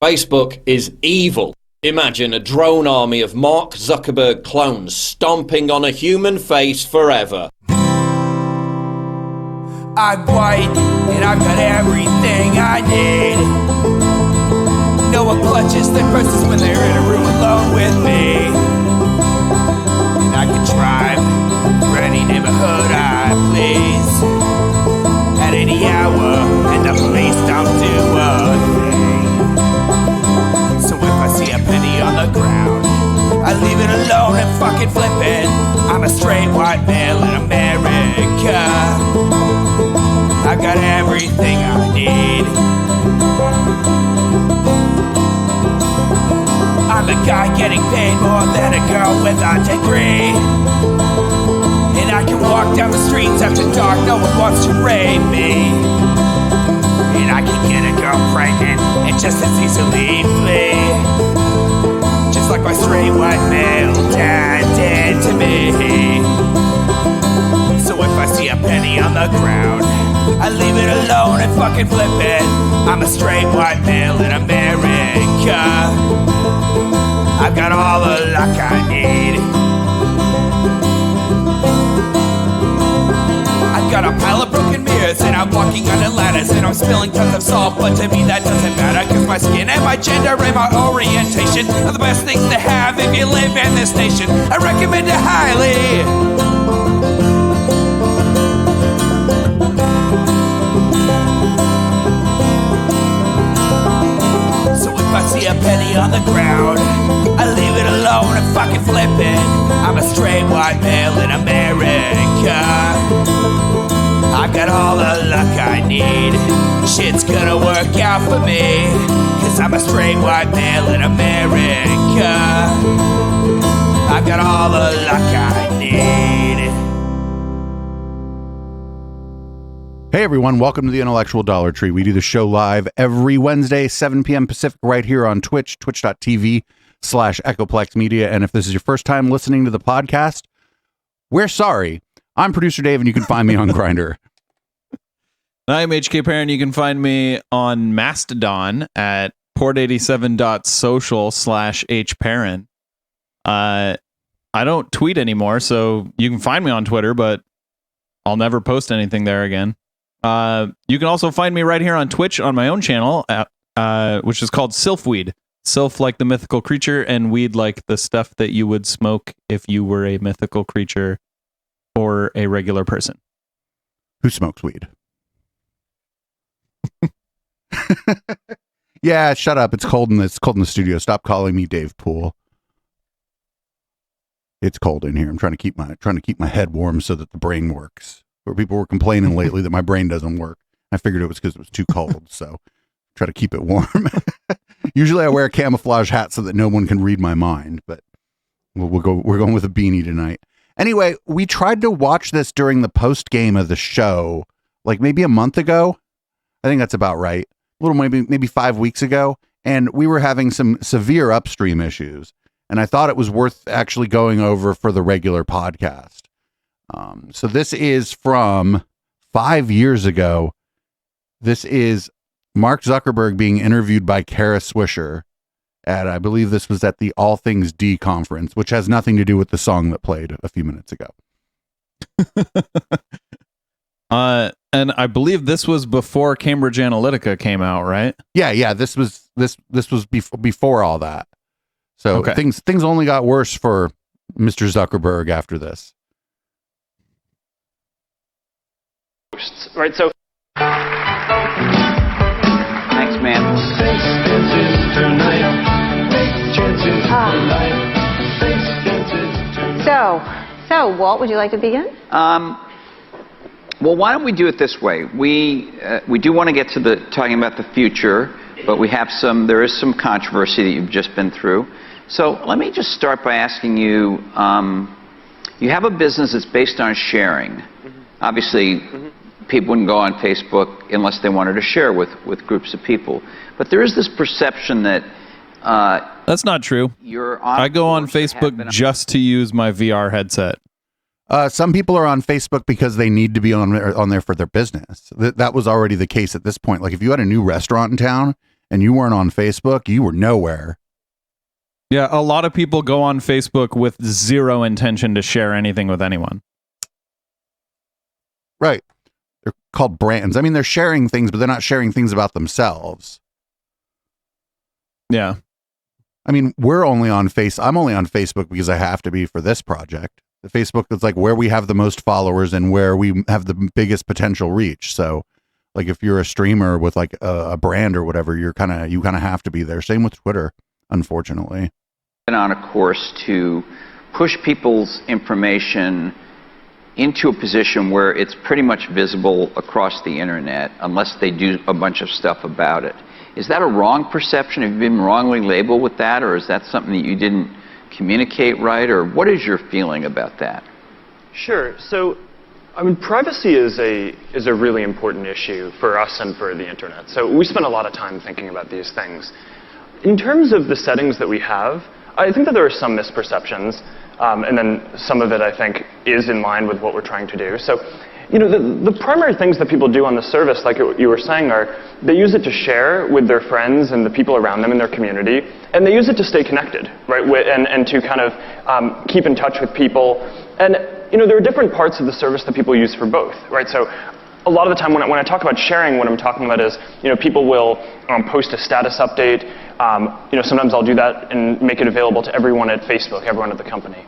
Facebook is evil. Imagine a drone army of Mark Zuckerberg clones stomping on a human face forever. I'm white, and I've got everything I need. No one clutches their purses when they're in a room alone with me. And I can drive through any neighborhood I please at any hour, and the police don't do a thing. So if I see a penny on the ground, I leave it alone and fucking flip it. I'm a straight white male in America. I got everything I need. I'm a guy getting paid more than a girl with a degree. And I can walk down the streets after dark, no one wants to rape me. And I can get a girl pregnant and just as easily flee. Just like my straight white male dad did to me. So if I see a penny on the ground, I leave it alone and fucking flip it. I'm a straight white male in America. I've got all the luck I need. I've got a pile of broken mirrors and I'm walking under ladders and I'm spilling tons of salt, but to me that doesn't matter, cause my skin and my gender and my orientation are the best things to have if you live in this nation. I recommend it highly. If I see a penny on the ground, I leave it alone and fucking flip it. I'm a straight white male in America. I've got all the luck I need. Shit's gonna work out for me, cause I'm a straight white male in America. I've got all the luck I need. Hey everyone, welcome to the Intellectual Dollar Tree. We do the show live every Wednesday, 7 p.m. Pacific, right here on Twitch, twitch.tv/Echoplex Media. And if this is your first time listening to the podcast, we're sorry. I'm producer Dave, and you can find me on Grindr. I'm HK Perrin. You can find me on Mastodon at port87.social/hperrin. I don't tweet anymore, so you can find me on Twitter, but I'll never post anything there again. You can also find me right here on Twitch on my own channel, which is called Sylphweed. Sylph like the mythical creature, and weed like the stuff that you would smoke if you were a mythical creature or a regular person. Who smokes weed? Yeah, shut up. It's cold in the studio. Stop calling me Dave Poole. It's cold in here. I'm trying to keep my head warm so that the brain works. Where people were complaining lately that my brain doesn't work. I figured it was because it was too cold, so try to keep it warm. Usually I wear a camouflage hat so that no one can read my mind, but we're going with a beanie tonight. Anyway, we tried to watch this during the post game of the show, like maybe a month ago. I think that's about right. A little maybe 5 weeks ago, and we were having some severe upstream issues, and I thought it was worth actually going over for the regular podcast. So this is from 5 years ago. This is Mark Zuckerberg being interviewed by Kara Swisher at, I believe this was at the All Things D conference, which has nothing to do with the song that played a few minutes ago. And I believe this was before Cambridge Analytica came out, right? Yeah. This was before all that. So okay. Things only got worse for Mr. Zuckerberg after this. Right, so thanks, man. So Walt, would you like to begin? Well, why don't we do it this way? We do want to get to talking about the future, but there is some controversy that you've just been through. So let me just start by asking you, you have a business that's based on sharing. Mm-hmm. Obviously, people wouldn't go on Facebook unless they wanted to share with groups of people. But there is this perception that that's not true. I go on Facebook just to use my VR headset. Some people are on Facebook because they need to be on there for their business. That was already the case at this point. Like if you had a new restaurant in town and you weren't on Facebook, you were nowhere. Yeah, a lot of people go on Facebook with zero intention to share anything with anyone. Right. They're called brands. I mean, they're sharing things, but they're not sharing things about themselves. Yeah. I mean, I'm only on Facebook because I have to be for this project. The Facebook is like where we have the most followers and where we have the biggest potential reach. So like if you're a streamer with like a brand or whatever, you kind of have to be there. Same with Twitter, unfortunately. Been on a course to push people's information into a position where it's pretty much visible across the internet unless they do a bunch of stuff about it. Is that a wrong perception? Have you been wrongly labeled with that, or is that something that you didn't communicate right, or what is your feeling about that? Sure. So, I mean, privacy is a really important issue for us and for the internet. So we spend a lot of time thinking about these things. In terms of the settings that we have, I think that there are some misperceptions, and then some of it I think is in line with what we're trying to do. So, you know, the primary things that people do on the service, like you were saying, are they use it to share with their friends and the people around them in their community, and they use it to stay connected, right, and to kind of keep in touch with people. And, you know, there are different parts of the service that people use for both, right? So a lot of the time when I talk about sharing, what I'm talking about is, you know, people will post a status update. You know, sometimes I'll do that and make it available to everyone at Facebook, everyone at the company.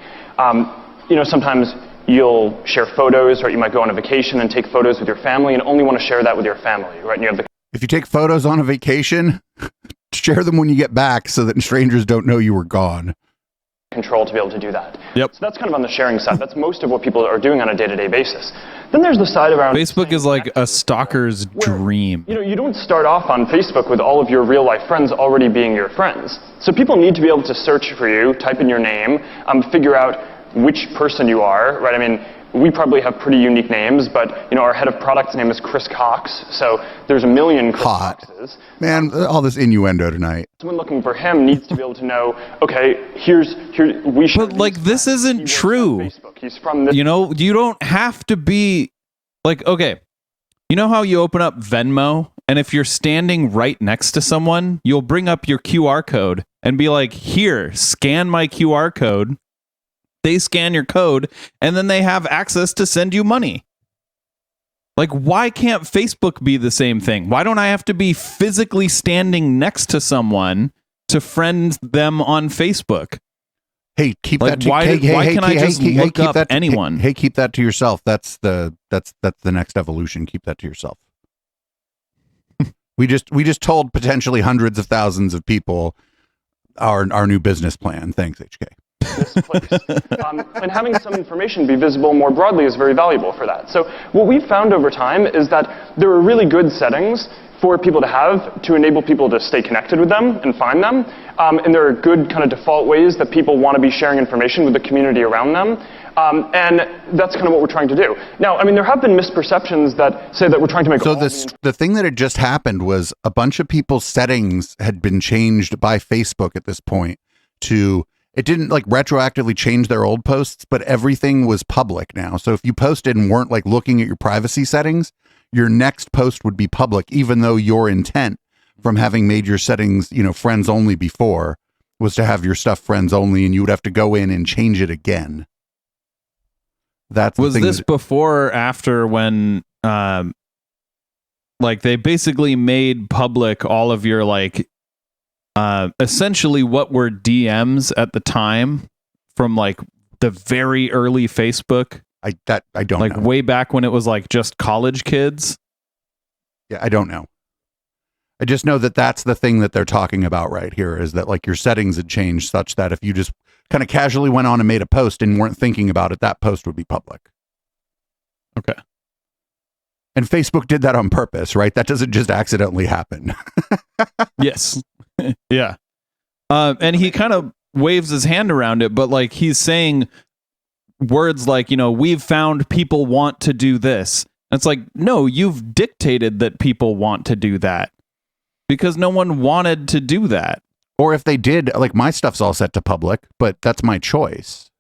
You know, sometimes you'll share photos, right? You might go on a vacation and take photos with your family and only want to share that with your family, right? And you have the If you take photos on a vacation, share them when you get back so that strangers don't know you were gone. control to be able to do that. Yep. So that's kind of on the sharing side. That's most of what people are doing on a day-to-day basis. Then there's the side around Facebook is like a stalker's dream. You know, you don't start off on Facebook with all of your real-life friends already being your friends. So people need to be able to search for you, type in your name, figure out which person you are, right? I mean, we probably have pretty unique names, but you know, our head of product's name is Chris Cox, so there's a million Chris Coxes. Man, all this innuendo tonight. Someone looking for him needs to be able to know, okay, here we should. But like, this isn't true. He's from this. You know, you don't have to be like, okay, you know how you open up Venmo, and if you're standing right next to someone, you'll bring up your QR code and be like, here, scan my QR code. They scan your code, and then they have access to send you money. Like, why can't Facebook be the same thing? Why don't I have to be physically standing next to someone to friend them on Facebook? Hey, keep Like, that. why can't I just look up anyone? Hey, keep that to yourself. That's the next evolution. Keep that to yourself. we just told potentially hundreds of thousands of people our new business plan. Thanks, HK. This place. And having some information be visible more broadly is very valuable for that. So what we've found over time is that there are really good settings for people to have to enable people to stay connected with them and find them. And there are good kind of default ways that people want to be sharing information with the community around them. And that's kind of what we're trying to do. Now, I mean, there have been misperceptions that say that we're trying to make... So the thing that had just happened was a bunch of people's settings had been changed by Facebook at this point to... It didn't like retroactively change their old posts, but everything was public now. So if you posted and weren't like looking at your privacy settings, your next post would be public, even though your intent from having made your settings, you know, friends only before was to have your stuff friends only, and you would have to go in and change it again. That's was this before or after when, like they basically made public all of your like, essentially what were DMs at the time from like the very early Facebook? I don't like know. Way back when it was like just college kids. Yeah, I don't know. I just know that that's the thing that they're talking about right here is that like your settings had changed such that if you just kind of casually went on and made a post and weren't thinking about it, that post would be public. Okay. And Facebook did that on purpose, right? That doesn't just accidentally happen. Yes. Yeah. And he kind of waves his hand around it, but like he's saying words like, you know, we've found people want to do this. And it's like, no, you've dictated that people want to do that because no one wanted to do that. Or if they did, like my stuff's all set to public, but that's my choice.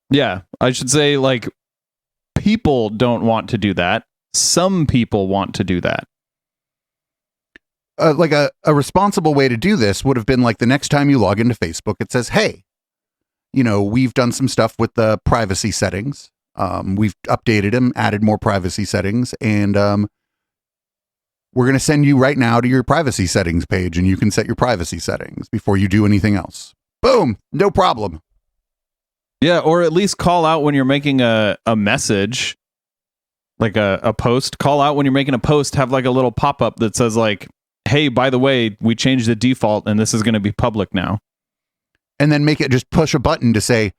Yeah. I should say like people don't want to do that. Some people want to do that. like a responsible way to do this would have been like the next time you log into Facebook, it says, hey, you know, we've done some stuff with the privacy settings. We've updated them, added more privacy settings, and we're going to send you right now to your privacy settings page, and you can set your privacy settings before you do anything else. Boom, no problem. Yeah, or at least call out when you're making a message, like a post. Call out when you're making a post, have like a little pop-up that says like, hey, by the way, we changed the default and this is going to be public now. And then make it just push a button to say,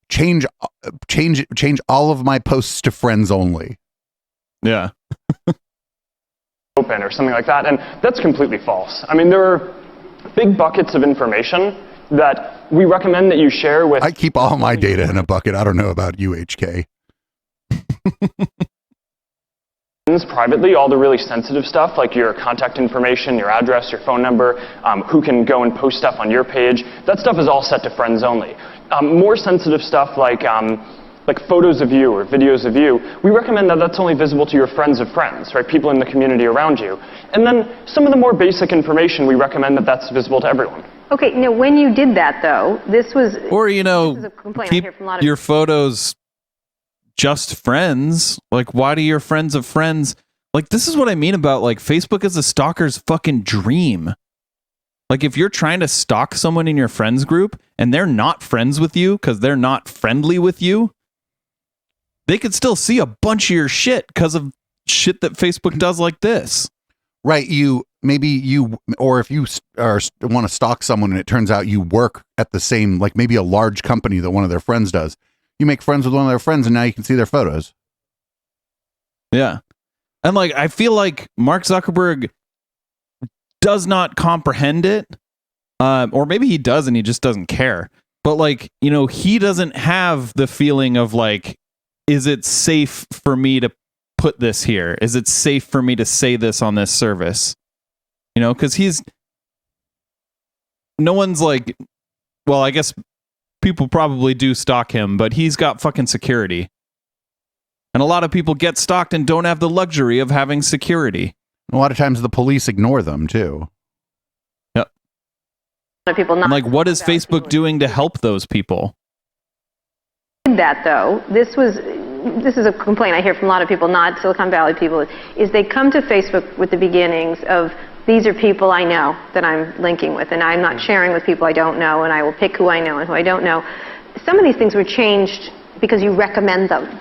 change all of my posts to friends only. Yeah. Open or something like that, and that's completely false. I mean, there are big buckets of information that we recommend that you share with... I keep all my data in a bucket. I don't know about UHK. Privately, all the really sensitive stuff, like your contact information, your address, your phone number, who can go and post stuff on your page, that stuff is all set to friends only. More sensitive stuff like photos of you or videos of you, we recommend that that's only visible to your friends of friends, right? People in the community around you. And then some of the more basic information, we recommend that that's visible to everyone. Okay, now when you did that though, this was... Or, you know, this is a complaint I keep hear from a lot of your photos just friends. Like, why do your friends of friends... Like, this is what I mean about, like, Facebook is a stalker's fucking dream. Like, if you're trying to stalk someone in your friends group and they're not friends with you because they're not friendly with you, they could still see a bunch of your shit because of shit that Facebook does like this. Right. Or if you want to stalk someone and it turns out you work at the same, like maybe a large company that one of their friends does, you make friends with one of their friends and now you can see their photos. Yeah. And like, I feel like Mark Zuckerberg does not comprehend it. Or maybe he does and he just doesn't care. But like, you know, he doesn't have the feeling of like, is it safe for me to put this here? Is it safe for me to say this on this service? You know, because no one's like, well, I guess people probably do stalk him, but he's got fucking security. And a lot of people get stalked and don't have the luxury of having security. A lot of times the police ignore them too. Yep. people not... And like, what is Facebook doing to help those people? That though, this is a complaint I hear from a lot of people, not Silicon Valley people, is they come to Facebook with the beginnings of, these are people I know that I'm linking with, and I'm not sharing with people I don't know, and I will pick who I know and who I don't know. Some of these things were changed because you recommend them.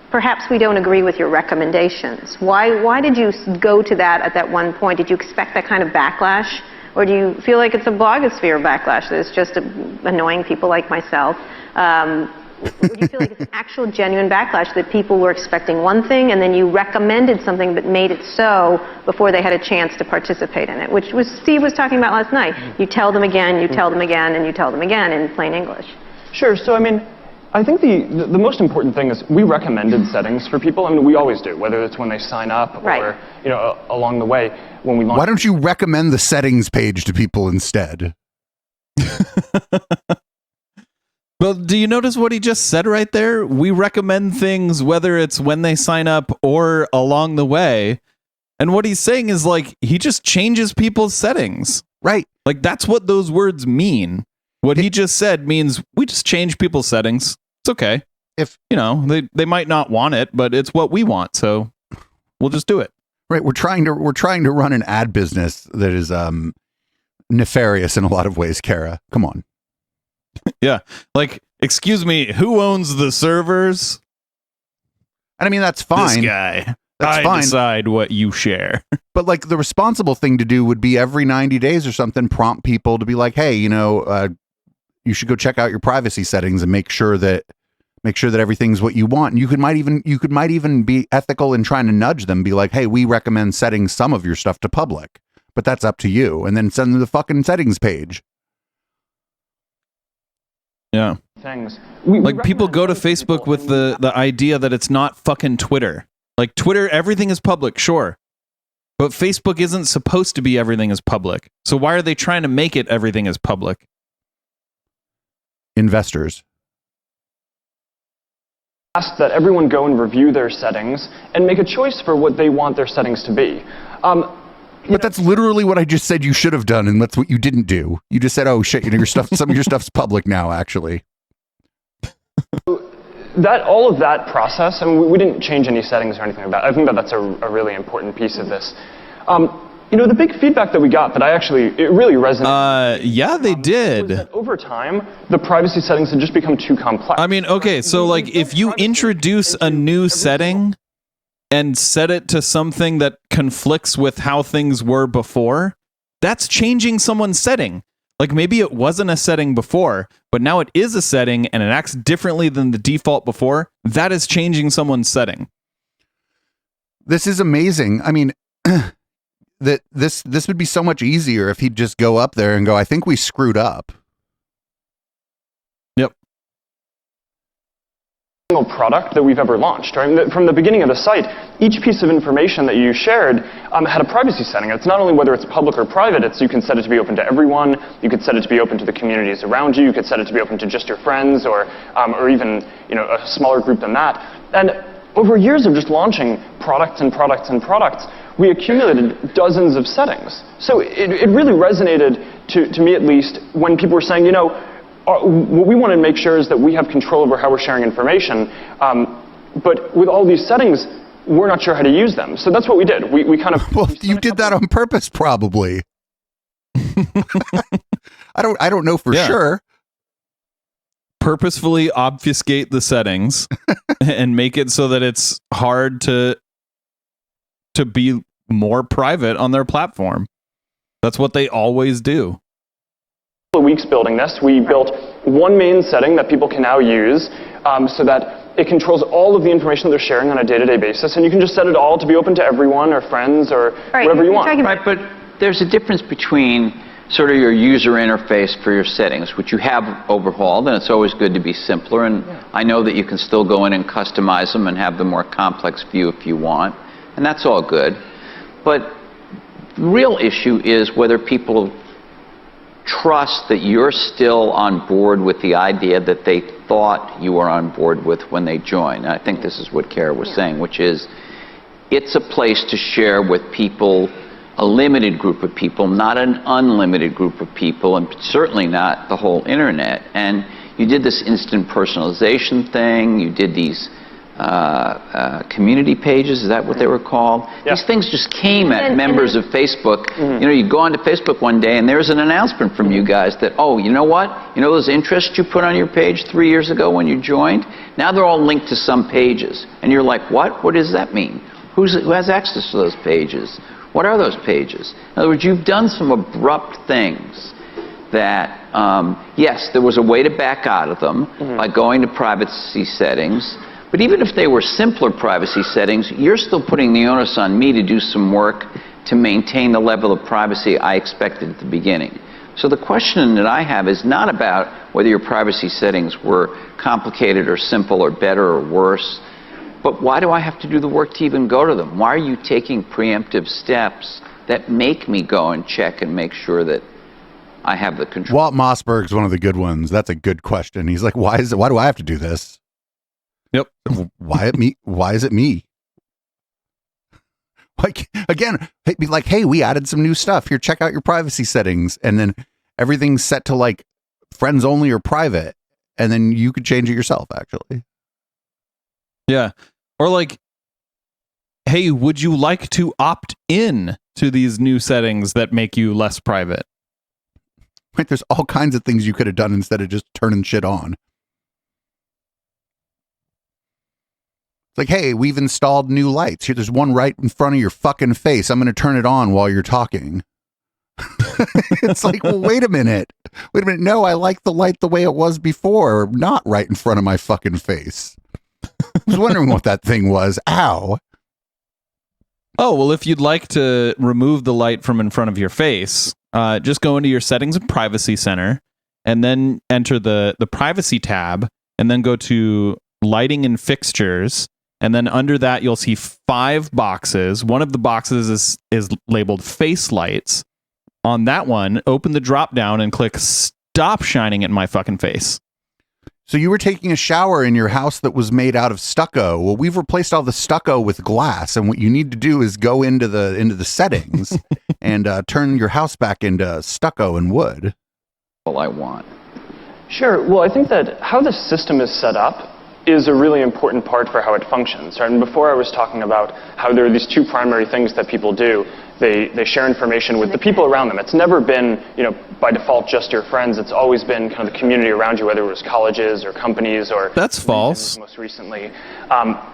Perhaps we don't agree with your recommendations. Why did you go to that at that one point? Did you expect that kind of backlash? Or do you feel like it's a blogosphere backlash that is just annoying people like myself? Or do you feel like it's an actual genuine backlash that people were expecting one thing and then you recommended something that made it so before they had a chance to participate in it, which was Steve was talking about last night. You tell them again, you tell them again, and you tell them again in plain English. Sure. So, I mean, I think the most important thing is we recommended settings for people. I mean, we always do, whether it's when they sign up or, you know, along the way when we launch. Why don't you recommend the settings page to people instead? Well, do you notice what he just said right there? We recommend things whether it's when they sign up or along the way. And what he's saying is like, he just changes people's settings. Right. Like that's what those words mean. What he just said means we just change people's settings. It's okay. If you know, they might not want it, but it's what we want, so we'll just do it. Right. We're trying to run an ad business that is nefarious in a lot of ways, Kara. Come on. Yeah. Like, excuse me, who owns the servers? And I mean, that's fine. This guy. That's I decide what you share. But like the responsible thing to do would be every 90 days or something, prompt people to be like, hey, you know, you should go check out your privacy settings and make sure that everything's what you want. And you might even be ethical in trying to nudge them, be like, hey, we recommend setting some of your stuff to public, but that's up to you. And then send them the fucking settings page. Yeah. Things. Like people go to Facebook with the idea that it's not fucking Twitter. Like Twitter, everything is public, sure. But Facebook isn't supposed to be everything is public. So why are they trying to make it everything is public? Investors. Ask that everyone go and review their settings and make a choice for what they want their settings to be. But that's literally what I just said you should have done, and that's what you didn't do. You just said, "Oh shit, your stuff. Some of your stuff's public now." Actually, all of that process, I mean, we didn't change any settings or anything like that. I think that's a really important piece of this. The big feedback that we got that it really resonated. Yeah, they did. Was that over time, the privacy settings had just become too complex. I mean, okay, so like if you introduce a new setting and set it to something that conflicts with how things were before, that's changing someone's setting. Like maybe it wasn't a setting before, but now it is a setting and it acts differently than the default before. That is changing someone's setting. this is amazing. I mean, that this would be so much easier if he'd just go up there and go, "I think we screwed up." Yep. Single product that we've ever launched. Right? From the beginning of the site, each piece of information that you shared had a privacy setting. It's not only whether it's public or private, you can set it to be open to everyone, you could set it to be open to the communities around you, you could set it to be open to just your friends or even a smaller group than that. And over years of just launching products and products and products, we accumulated dozens of settings. So it really resonated, to me at least, when people were saying, what we want to make sure is that we have control over how we're sharing information, but with all these settings, we're not sure how to use them. So that's what we did. We kind of... Well, you did that on purpose, probably. I don't know for sure. Purposefully obfuscate the settings and make it so that it's hard to be more private on their platform. That's what they always do. Weeks building this, we built one main setting that people can now use so that it controls all of the information that they're sharing on a day-to-day basis, and you can just set it all to be open to everyone or friends or whatever you want. Right, but there's a difference between sort of your user interface for your settings, which you have overhauled, and it's always good to be simpler, and I know that you can still go in and customize them and have the more complex view if you want, and that's all good. But the real issue is whether people trust that you're still on board with the idea that they thought you were on board with when they joined. And I think this is what Kara was saying, which is it's a place to share with people, a limited group of people, not an unlimited group of people, and certainly not the whole internet. And you did this instant personalization thing, you did these community pages, is that what they were called? Yeah. These things just came at members of Facebook. Mm-hmm. You go onto Facebook one day and there's an announcement from you guys that, oh, you know what? You know those interests you put on your page 3 years ago when you joined? Now they're all linked to some pages. And you're like, what? What does that mean? Who has access to those pages? What are those pages? In other words, you've done some abrupt things that, yes, there was a way to back out of them by going to privacy settings. But even if they were simpler privacy settings, you're still putting the onus on me to do some work to maintain the level of privacy I expected at the beginning. So the question that I have is not about whether your privacy settings were complicated or simple or better or worse, but why do I have to do the work to even go to them? Why are you taking preemptive steps that make me go and check and make sure that I have the control? Walt Mossberg's one of the good ones. That's a good question. He's like, why do I have to do this? Yep. Why is it me? Like, again, be like, hey, we added some new stuff here. Check out your privacy settings. And then everything's set to like friends only or private. And then you could change it yourself, actually. Yeah. Or like, hey, would you like to opt in to these new settings that make you less private? Right. There's all kinds of things you could have done instead of just turning shit on. It's like, hey, we've installed new lights. Here, there's one right in front of your fucking face. I'm going to turn it on while you're talking. It's like, well, wait a minute. No, I like the light the way it was before, not right in front of my fucking face. I was wondering what that thing was. Ow. Oh, well, if you'd like to remove the light from in front of your face, just go into your settings and privacy center and then enter the privacy tab and then go to lighting and fixtures. And then under that, you'll see 5 boxes. One of the boxes is labeled face lights. On that one, open the drop down and click stop shining in my fucking face. So you were taking a shower in your house that was made out of stucco. Well, we've replaced all the stucco with glass, and what you need to do is go into the settings and turn your house back into stucco and wood. All I want. Sure. Well, I think that how the system is set up is a really important part for how it functions. Right? And before I was talking about how there are these two primary things that people do. They share information with the people around them. It's never been, by default just your friends. It's always been kind of the community around you, whether it was colleges or companies or... That's false. Most recently.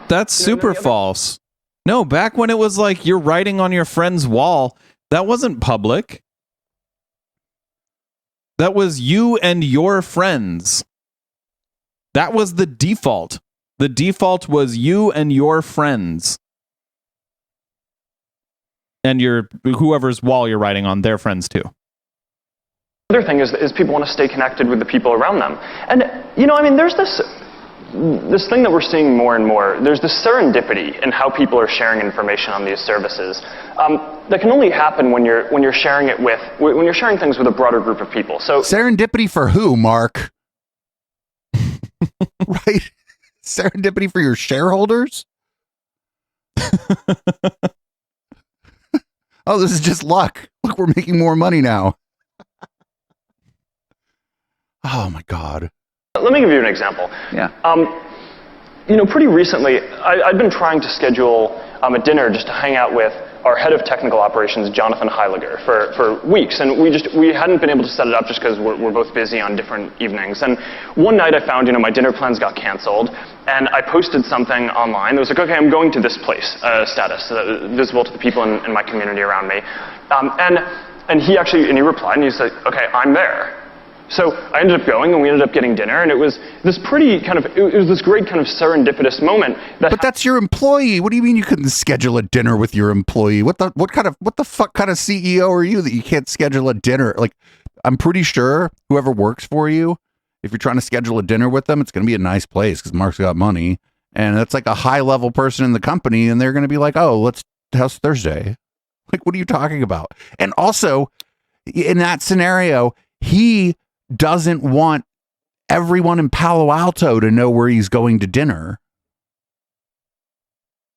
That's super false. No, back when it was like you're writing on your friend's wall, that wasn't public. That was you and your friends. That was the default. The default was you and your friends. And whoever's wall you're writing on, their friends too. The other thing is people want to stay connected with the people around them. And, there's this thing that we're seeing more and more. There's this serendipity in how people are sharing information on these services. That can only happen when you're sharing it when you're sharing things with a broader group of people. So serendipity for who, Mark? Right? Serendipity for your shareholders? Oh, this is just luck. Look, we're making more money now. Oh, my God. Let me give you an example. Yeah. Pretty recently, I'd been trying to schedule a dinner just to hang out with our head of technical operations, Jonathan Heiliger, for weeks. And we hadn't been able to set it up just because we're both busy on different evenings. And one night I found, my dinner plans got canceled. And I posted something online that was like, okay, I'm going to this place, status, visible to the people in my community around me. And he replied and he said, okay, I'm there. So I ended up going and we ended up getting dinner, and it was this great kind of serendipitous moment. But that's your employee. What do you mean you couldn't schedule a dinner with your employee? What the fuck kind of CEO are you that you can't schedule a dinner? Like, I'm pretty sure whoever works for you, if you're trying to schedule a dinner with them, it's going to be a nice place because Mark's got money, and that's like a high level person in the company, and they're going to be like, oh, how's Thursday? Like, what are you talking about? And also, in that scenario, he doesn't want everyone in Palo Alto to know where he's going to dinner.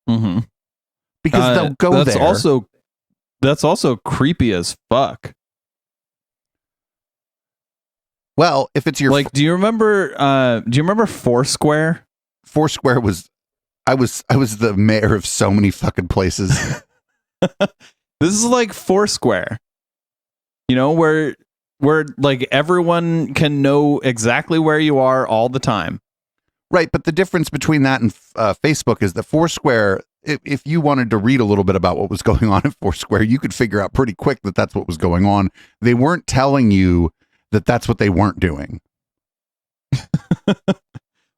Mm-hmm. Because they'll go there. That's also creepy as fuck. Well, if it's your do you remember Foursquare? Foursquare was I was the mayor of so many fucking places. This is like Foursquare. Where like everyone can know exactly where you are all the time. Right, but the difference between that and Facebook is that Foursquare, if you wanted to read a little bit about what was going on at Foursquare, you could figure out pretty quick that that's what was going on. They weren't telling you that that's what they weren't doing.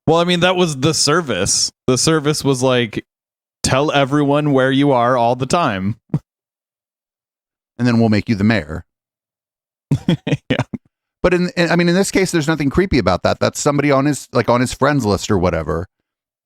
Well, I mean, that was the service. The service was like, tell everyone where you are all the time. And then we'll make you the mayor. Yeah. But in this case, there's nothing creepy about that. That's somebody on his friends list or whatever.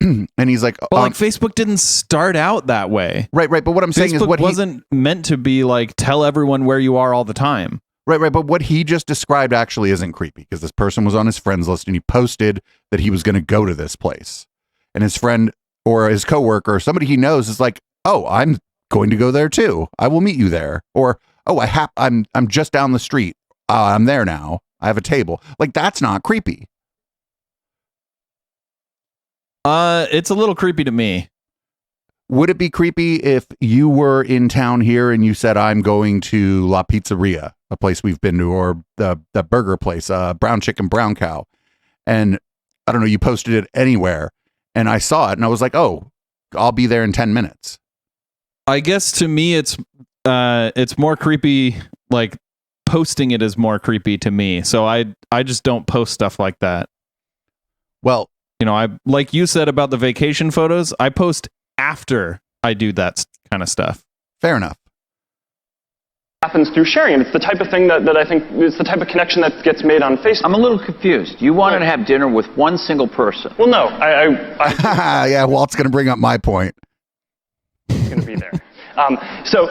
And he's like, well, Facebook didn't start out that way. Right. But what I'm saying is what wasn't meant to be like, tell everyone where you are all the time. Right. But what he just described actually isn't creepy because this person was on his friends list and he posted that he was going to go to this place. And his friend or his coworker or somebody he knows is like, oh, I'm going to go there too. I will meet you there. Or, oh, I'm just down the street. I'm there now. I have a table. Like, that's not creepy. It's a little creepy to me. Would it be creepy if you were in town here and you said, I'm going to La Pizzeria, a place we've been to, or the burger place, Brown Chicken, Brown Cow, and I don't know, you posted it anywhere and I saw it and I was like, oh, I'll be there in 10 minutes. I guess to me, it's more creepy. Like, posting it is more creepy to me. So I just don't post stuff like that. Well, I, like you said about the vacation photos, I post after I do that kind of stuff. Fair enough. Happens through sharing, and it's the type of thing that I think is the type of connection that gets made on Facebook. I'm a little confused. You wanted to have dinner with one single person. Well, no, yeah, Walt's going to bring up my point. He's going to be there. So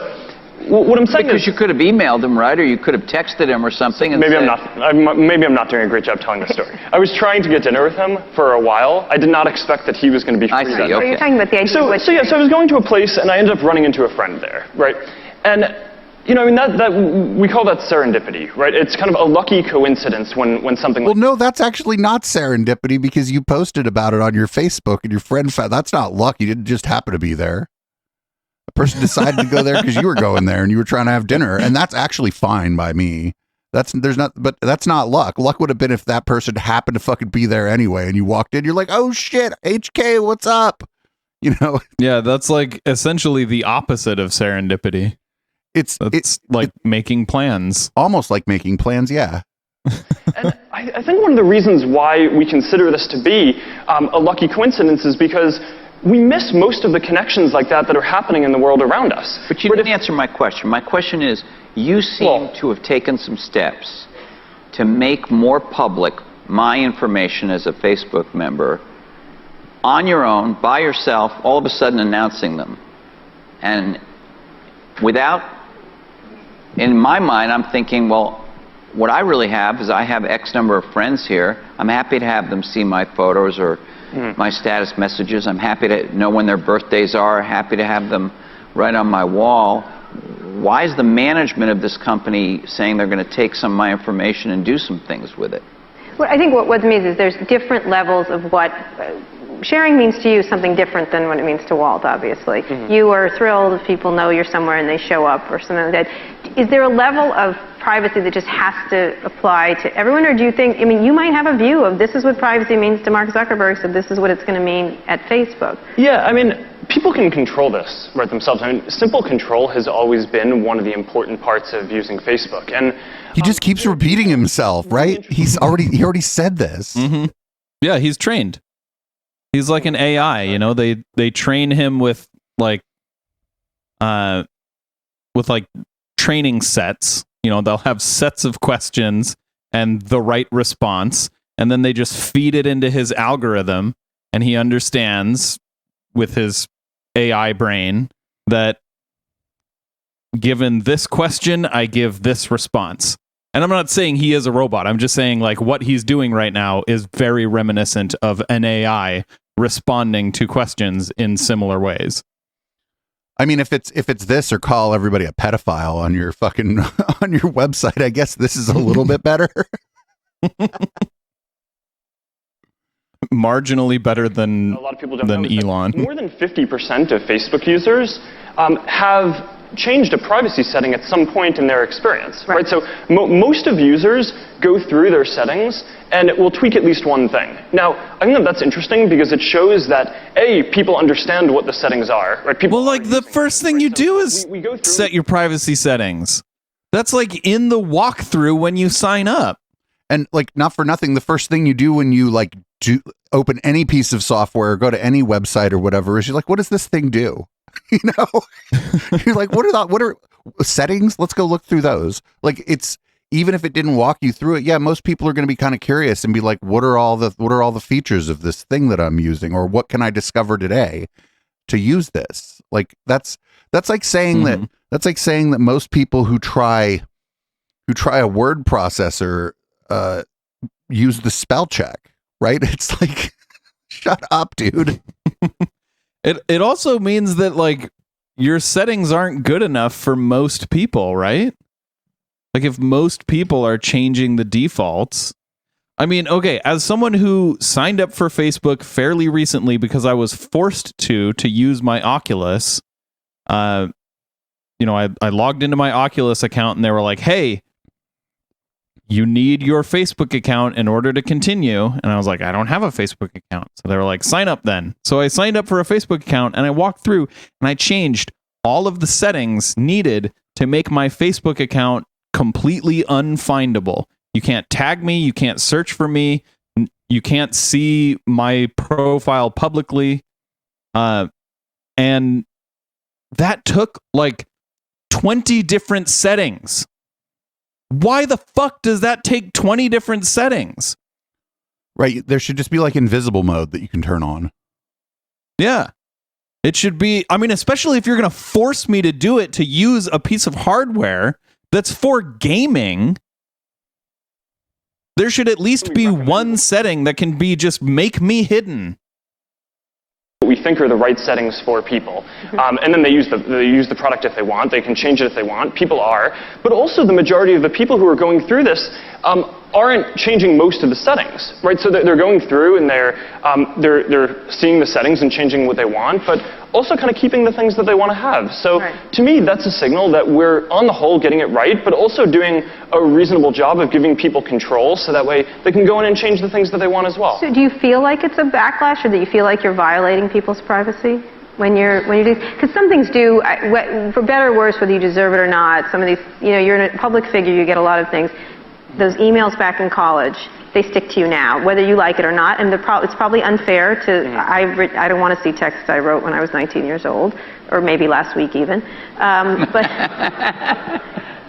what I'm saying Because is... you could have emailed him, right? Or you could have texted him or something. And Maybe said, I'm not doing a great job telling the story. I was trying to get dinner with him for a while. I did not expect that he was going to be free I see, that okay. night. So you're talking about the idea So of I was going to a place and I ended up running into a friend there, right? And that we call that serendipity, right? It's kind of a lucky coincidence when something. Well, no, that's actually not serendipity because you posted about it on your Facebook and your friend found that's not luck. You didn't just happen to be there. A person decided to go there because you were going there and you were trying to have dinner, and that's actually fine by me. But that's not luck. Luck would have been if that person happened to fucking be there anyway, and you walked in. You're like, oh shit, HK, what's up? Yeah, that's like essentially the opposite of serendipity. It's making plans. Almost like making plans, yeah. And I think one of the reasons why we consider this to be a lucky coincidence is because we miss most of the connections like that are happening in the world around us. But you didn't answer my question. My question is, you seem to have taken some steps to make more public my information as a Facebook member on your own, by yourself, all of a sudden announcing them. And in my mind, I'm thinking, well, what I really have is I have X number of friends here. I'm happy to have them see my photos or my status messages. I'm happy to know when their birthdays are, happy to have them right on my wall. Why is the management of this company saying they're going to take some of my information and do some things with it? Well, I think what it means is there's different levels of what sharing means to you something different than what it means to Walt, obviously. You are thrilled if people know you're somewhere and they show up or something like that. Is there a level of privacy that just has to apply to everyone, or do you think, you might have a view of this is what privacy means to Mark Zuckerberg, so this is what it's going to mean at Facebook? Yeah, people can control this right themselves. Simple control has always been one of the important parts of using Facebook. And he just keeps repeating himself, right? He already said this. Mm-hmm. Yeah, he's trained. He's like an AI, they train him with training sets. They'll have sets of questions and the right response, and then they just feed it into his algorithm, and he understands with his AI brain that given this question, I give this response. And I'm not saying he is a robot. I'm just saying what he's doing right now is very reminiscent of an AI responding to questions in similar ways. If it's this or call everybody a pedophile on your fucking on your website, I guess this is a little bit better. Marginally better than a lot of people don't than know Elon. More than 50% of Facebook users have changed a privacy setting at some point in their experience, right? So most of users go through their settings and it will tweak at least one thing. Now, I think that's interesting because it shows that people understand what the settings are, right? The first thing you do is set your privacy settings. That's in the walkthrough when you sign up. And not for nothing, the first thing you do when you do open any piece of software or go to any website or whatever is you're like, what does this thing do? You're like, what are settings? Let's go look through those. It's, even if it didn't walk you through it, yeah, most people are going to be kind of curious and be like, what are all the features of this thing that I'm using, or what can I discover today to use this? That's like saying that most people who try a word processor use the spell check, right? It's like, shut up, dude. It also means that your settings aren't good enough for most people, right? If most people are changing the defaults, okay, as someone who signed up for Facebook fairly recently because I was forced to use my Oculus, I logged into my Oculus account and they were like, hey, you need your Facebook account in order to continue. And I was like, I don't have a Facebook account. So they were like, sign up then. So I signed up for a Facebook account and I walked through and I changed all of the settings needed to make my Facebook account completely unfindable. You can't tag me. You can't search for me. You can't see my profile publicly. And that took 20 different settings. Why the fuck does that take 20 different settings? Right. There should just be invisible mode that you can turn on. Yeah. It should be, I mean, especially if you're going to force me to do it, to use a piece of hardware that's for gaming, there should at least be one setting that can be just make me hidden. We think are the right settings for people, and then they use the product if they want. They can change it if they want. People are, but also the majority of the people who are going through this aren't changing most of the settings, right? So they're going through and they're seeing the settings and changing what they want, but also kind of keeping the things that they want to have. So to me, that's a signal that we're on the whole getting it right, but also doing a reasonable job of giving people control, so that way they can go in and change the things that they want as well. So do you feel like it's a backlash, or do you feel like you're violating people's privacy when you do? Because some things do, for better or worse, whether you deserve it or not. Some of these, you're a public figure, you get a lot of things. Those emails back in college, they stick to you now, whether you like it or not. And it's probably unfair to. I don't want to see texts I wrote when I was 19 years old, or maybe last week even. But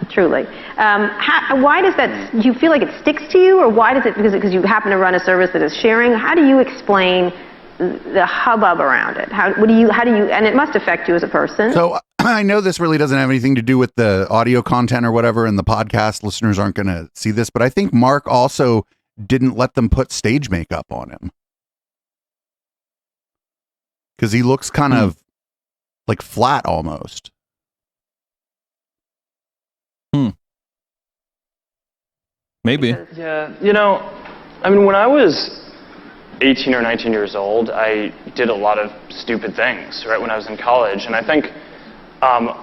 truly, why does that? Do you feel like it sticks to you, or why does it? Because you happen to run a service that is sharing. How do you explain the hubbub around it? How do you? And it must affect you as a person. So I know this really doesn't have anything to do with the audio content or whatever, and the podcast listeners aren't going to see this, but I think Mark also didn't let them put stage makeup on him, because he looks kind of like flat almost. Maybe. Yeah, I mean, when I was 18 or 19 years old, I did a lot of stupid things, right, when I was in college. And I think, I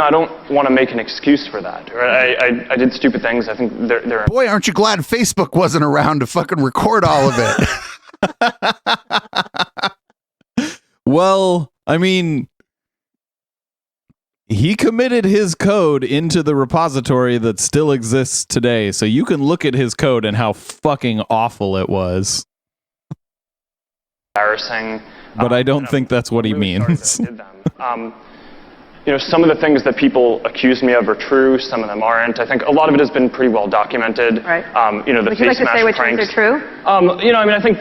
don't want to make an excuse for that. Right? I did stupid things. I think they're Boy, aren't you glad Facebook wasn't around to fucking record all of it? Well, I mean, he committed his code into the repository that still exists today, so you can look at his code and how fucking awful it was. Embarrassing. But I don't think that's what he means. Some of the things that people accuse me of are true. Some of them aren't. I think a lot of it has been pretty well documented. Right. The Would you like to say which ones are true? I think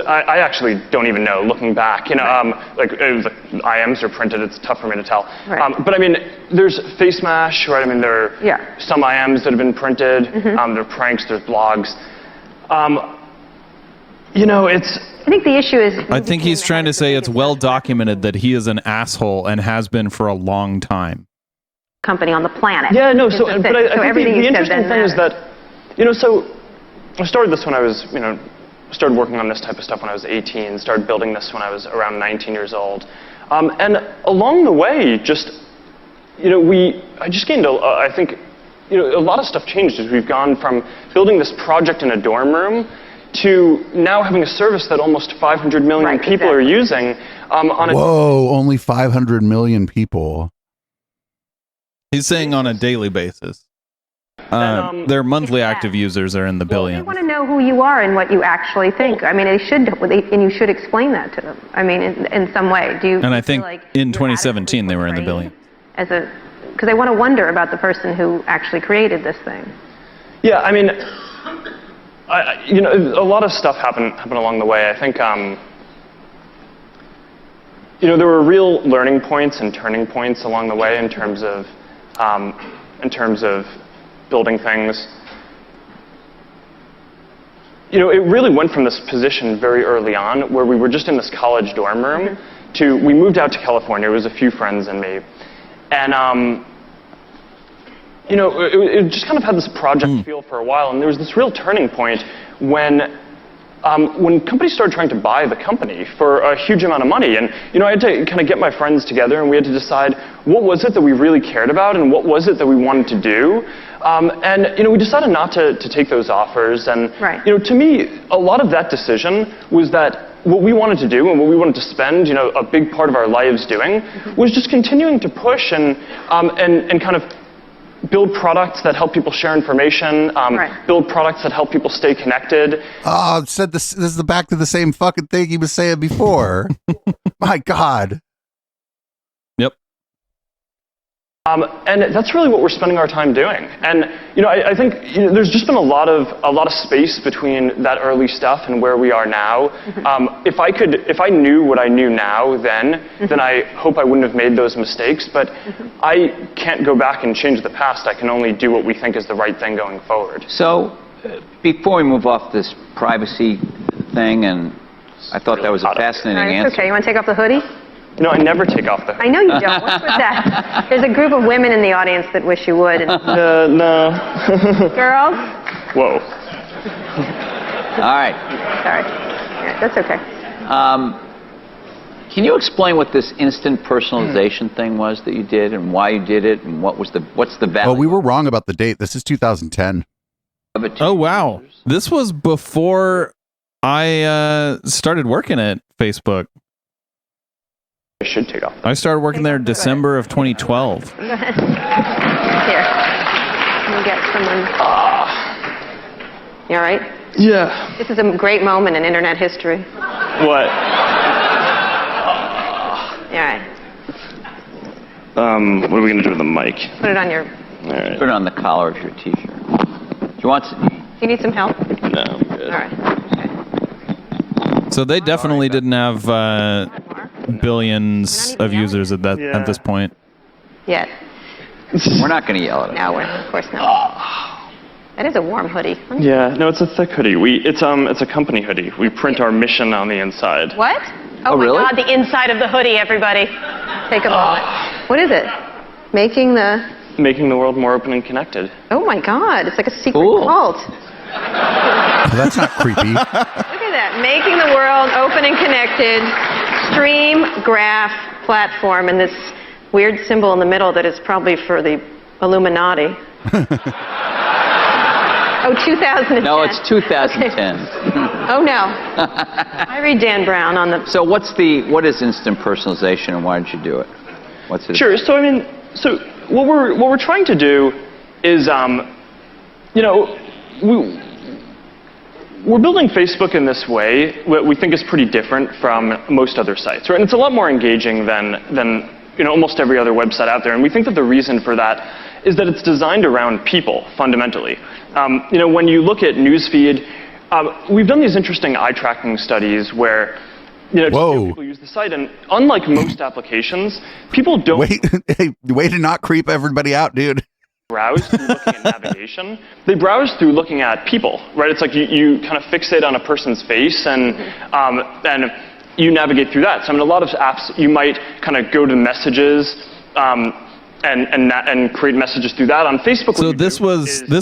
I actually don't even know, looking back. Like IMs are printed. It's tough for me to tell. Right. But I mean, there's face mash, right? I mean, there are some IMs that have been printed. There are pranks. There's blogs. It's. I think the issue is. I think he's trying to say it's well documented that he is an asshole and has been for a long time. Company on the planet. Yeah, no. So, but I think everything the interesting thing is that, so I started this when I was, started working on this type of stuff when I was 18. Started building this when I was around 19 years old, and along the way, I just gained. I think, a lot of stuff changed as we've gone from building this project in a dorm room to now having a service that almost 500 million people are using. Whoa, only 500 million people. He's saying on a daily basis. Their monthly active users are in the billions. They want to know who you are and what you actually think. I mean, and you should explain that to them. I mean, in some way. And I think in 2017 they were in the billions. Because they want to wonder about the person who actually created this thing. Yeah, I mean, a lot of stuff happened along the way. I think, there were real learning points and turning points along the way in terms of building things. It really went from this position very early on, where we were just in this college dorm room, to we moved out to California. It was a few friends and me, and it just kind of had this project feel for a while, and there was this real turning point when companies started trying to buy the company for a huge amount of money. And, I had to kind of get my friends together, and we had to decide what was it that we really cared about and what was it that we wanted to do. And we decided not to take those offers. And, to me, a lot of that decision was that what we wanted to do and what we wanted to spend, a big part of our lives doing was just continuing to push and kind of build products that help people share information, build products that help people stay connected. Oh, said this is back to the same fucking thing he was saying before. My God. Yep. And that's really what we're spending our time doing. And I think there's just been a lot of space between that early stuff and where we are now. If I knew what I knew now then I hope I wouldn't have made those mistakes. But I can't go back and change the past. I can only do what we think is the right thing going forward. So, before we move off this privacy thing, and I thought that was a fascinating answer. Okay, you want to take off the hoodie? No, I never take off the hoodie. I know you don't. What's with that? There's a group of women in the audience that wish you would. And No. girls? Whoa. All right. Sorry. Yeah, that's okay. Can you explain what this instant personalization thing was that you did, and why you did it, and what's the value? Well, we were wrong about the date. This is 2010. of it to Oh, wow. users? This was before I started working at Facebook. I should take off. I started working there in December of 2012. Go ahead. Here. Let me get someone. You all right? Yeah. This is a great moment in internet history. What? All right. What are we gonna do with the mic? Put it on your. All right. Put it on the collar of your T-shirt. Do you want? You need some help? No, I'm good. All right. Okay. So they definitely didn't have Mark? billions of users at this point. Yet. We're not gonna yell at it. No, we're of course not. That is a warm hoodie. Yeah, no, it's a thick hoodie. It's a company hoodie. We print our mission on the inside. What? Oh, my really? God, the inside of the hoodie, everybody. Take a moment. What is it? Making the world more open and connected. Oh my God, it's like a secret Cool. cult. Well, that's not creepy. Look at that. Making the world open and connected. Stream graph platform, and this weird symbol in the middle that is probably for the Illuminati. Oh, 2010. No, it's 2010. Oh no. I read Dan Brown on the. So what is instant personalization, and why did you do it? What's it? Sure. So what we're trying to do is, we're building Facebook in this way, what we think is pretty different from most other sites, right? And it's a lot more engaging than almost every other website out there. And we think that the reason for that is that it's designed around people, fundamentally. When you look at newsfeed, we've done these interesting eye tracking studies where people use the site, and unlike most applications, people don't Way to not creep everybody out, dude. browse through looking at navigation. They browse through looking at people, right? It's like you kind of fixate on a person's face and you navigate through that. So in a lot of apps, you might kind of go to messages and create messages through that. On Facebook, So this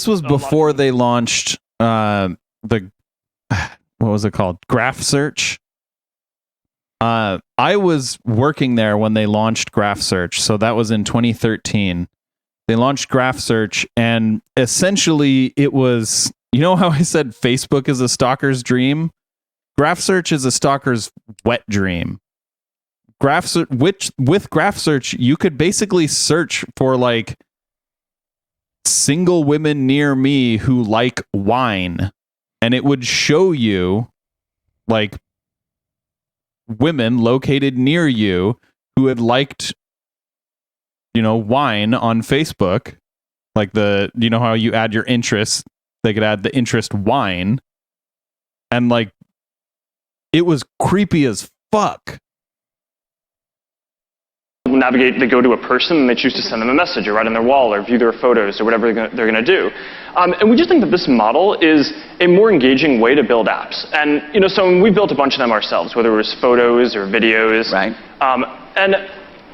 was before they launched what was it called? Graph Search. I was working there when they launched Graph Search, so that was in 2013. They launched Graph Search, and essentially it was, how I said Facebook is a stalker's dream? Graph Search is a stalker's wet dream. With Graph Search, you could basically search for like single women near me who like wine, and it would show you like women located near you who had liked wine on Facebook, like how you add your interests, they could add the interest wine, and like it was creepy as fuck. Navigate, they go to a person and they choose to send them a message or write on their wall or view their photos or whatever they're going to do. And we just think that this model is a more engaging way to build apps. And so we built a bunch of them ourselves, whether it was photos or videos. Right. And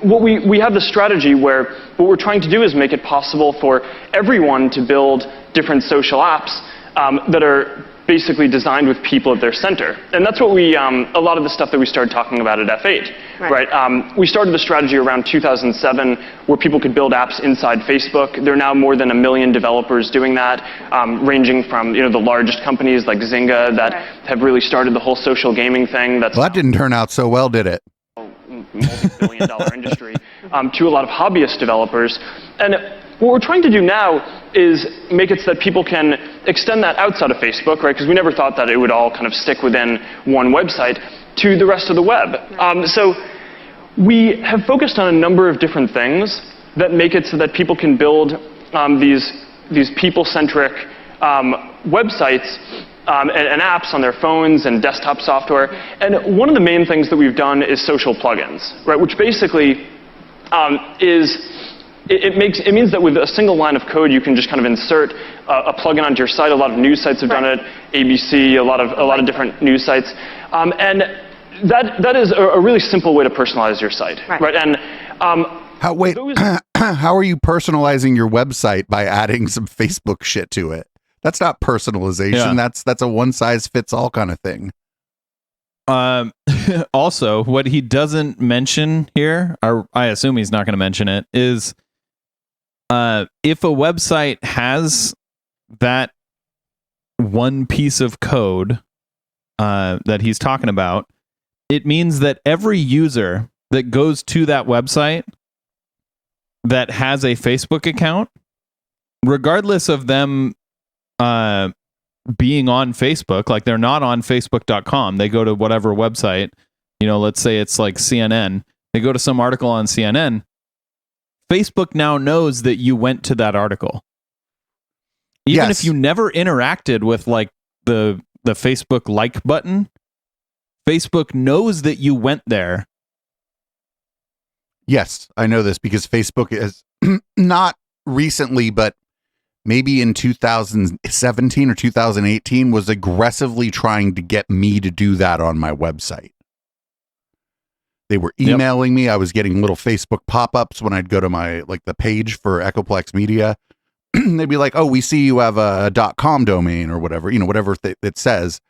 what we have the strategy where what we're trying to do is make it possible for everyone to build different social apps that are basically designed with people at their center. And that's what a lot of the stuff that we started talking about at F8, right? We started the strategy around 2007 where people could build apps inside Facebook. There are now more than 1 million developers doing that, ranging from the largest companies like Zynga that have really started the whole social gaming thing. Well, that didn't turn out so well, did it? Multi-billion-dollar industry, to a lot of hobbyist developers. And what we're trying to do now is make it so that people can extend that outside of Facebook, right? Because we never thought that it would all kind of stick within one website to the rest of the web. So we have focused on a number of different things. that make it so that people can build these people-centric websites and apps on their phones and desktop software. And one of the main things that we've done is social plugins, right? Which basically it means that with a single line of code, you can just kind of insert a plugin onto your site. A lot of news sites have done it. ABC, a lot of different news sites, and that is a really simple way to personalize your site, right? And how are you personalizing your website by adding some Facebook shit to it? That's not personalization. Yeah. That's a one size fits all kind of thing. Also, what he doesn't mention here, or I assume he's not going to mention it, is if a website has that one piece of code that he's talking about, it means that every user that goes to that website that has a Facebook account, regardless of them being on Facebook, like they're not on Facebook.com, they go to whatever website, let's say it's like CNN, they go to some article on CNN, Facebook now knows that you went to that article. Even if you never interacted with like the Facebook like button, Facebook knows that you went there. Yes, I know this because Facebook is not recently, but maybe in 2017 or 2018 was aggressively trying to get me to do that on my website. They were emailing me. I was getting little Facebook pop-ups when I'd go to my, like the page for Echoplex Media. They'd be like, oh, we see you have a .com domain or whatever, whatever it says.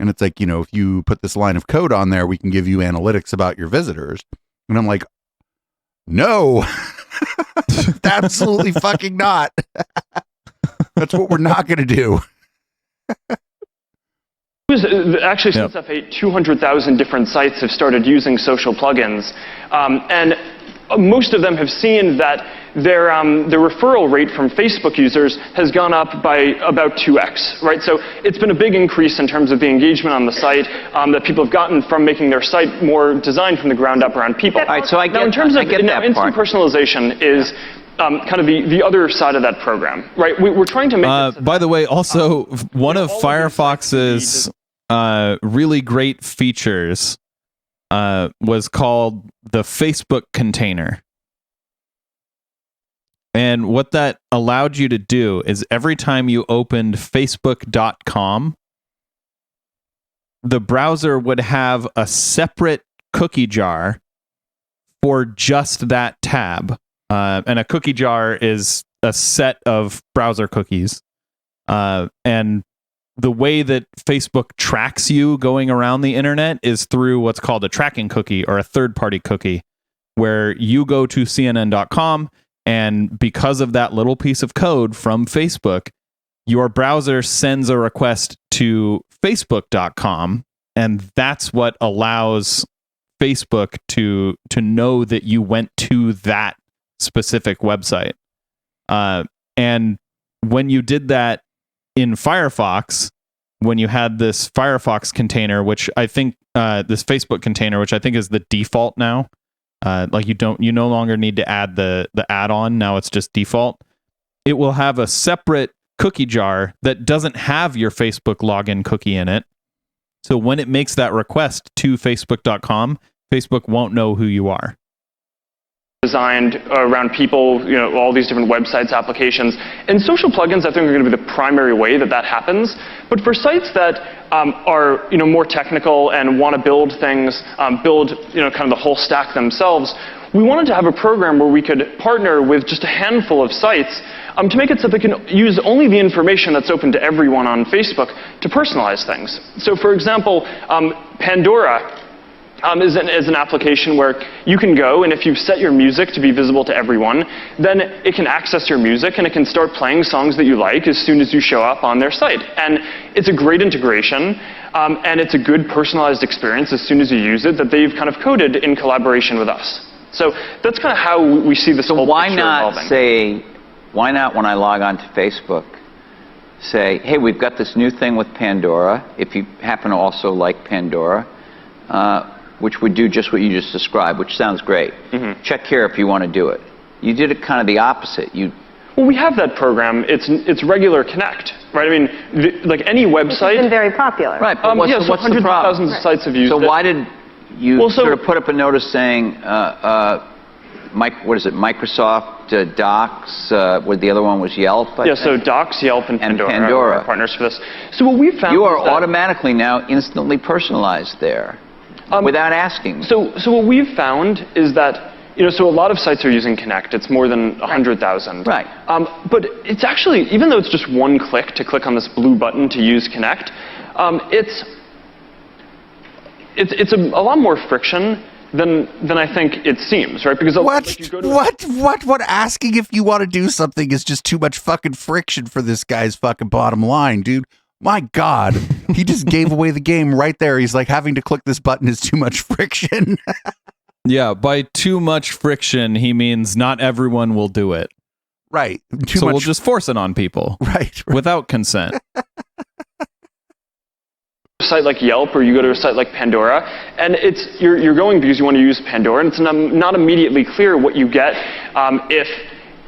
And it's like, if you put this line of code on there, we can give you analytics about your visitors. And I'm like, no, absolutely fucking not. That's what we're not going to do. Actually, since F8, 200,000 different sites have started using social plugins. And most of them have seen that their referral rate from Facebook users has gone up by about 2x, right? So it's been a big increase in terms of the engagement on the site that people have gotten from making their site more designed from the ground up around people. All right, so in terms of instant personalization is kind of the other side of that program, right? We're trying to make by the way, also, one of Firefox's really great features was called the Facebook container. And what that allowed you to do is every time you opened Facebook.com, the browser would have a separate cookie jar for just that tab. And a cookie jar is a set of browser cookies. And the way that Facebook tracks you going around the internet is through what's called a tracking cookie or a third-party cookie, where you go to CNN.com, and because of that little piece of code from Facebook, your browser sends a request to Facebook.com, and that's what allows Facebook to know that you went to that specific website. And when you did that in Firefox, when you had this Firefox container, which I think this Facebook container, which I think is the default now, like you no longer need to add the add-on. Now it's just default. It will have a separate cookie jar that doesn't have your Facebook login cookie in it. So when it makes that request to Facebook.com, Facebook won't know who you are. Designed around people, all these different websites, applications. And social plugins, I think, are going to be the primary way that happens. But for sites that are, more technical and want to build things, build, kind of the whole stack themselves, we wanted to have a program where we could partner with just a handful of sites to make it so they can use only the information that's open to everyone on Facebook to personalize things. So, for example, Pandora is an application where you can go, and if you've set your music to be visible to everyone, then it can access your music and it can start playing songs that you like as soon as you show up on their site. And it's a great integration, and it's a good personalized experience as soon as you use it that they've kind of coded in collaboration with us. So that's kind of how we see this whole picture evolving. Why not when I log on to Facebook, say, hey, we've got this new thing with Pandora, if you happen to also like Pandora, which would do just what you just described, which sounds great. Mm-hmm. Check here if you want to do it. You did it kind of the opposite. Well, we have that program. It's regular Connect, right? I mean, like any website. It's been very popular. Right, but what's the hundreds of problem? thousands of sites have used it. So why did you sort of put up a notice saying, what is it, Microsoft, Docs, the other one was Yelp? So Docs, Yelp, and Pandora are partners for this. So what we found you are automatically now instantly personalized there without asking. So what we've found is that, so a lot of sites are using Connect. It's more than 100,000. Right. But it's actually, even though it's just one click to click on this blue button to use Connect, it's a lot more friction than I think it seems, right? Because what asking if you want to do something is just too much fucking friction for this guy's fucking bottom line, dude. My God, he just gave away the game right there. He's like, having to click this button is too much friction. Yeah, by too much friction, he means not everyone will do it. Right. We'll just force it on people. Right. Without consent. A site like Yelp, or you go to a site like Pandora, and you're going because you want to use Pandora, and it's not immediately clear what you get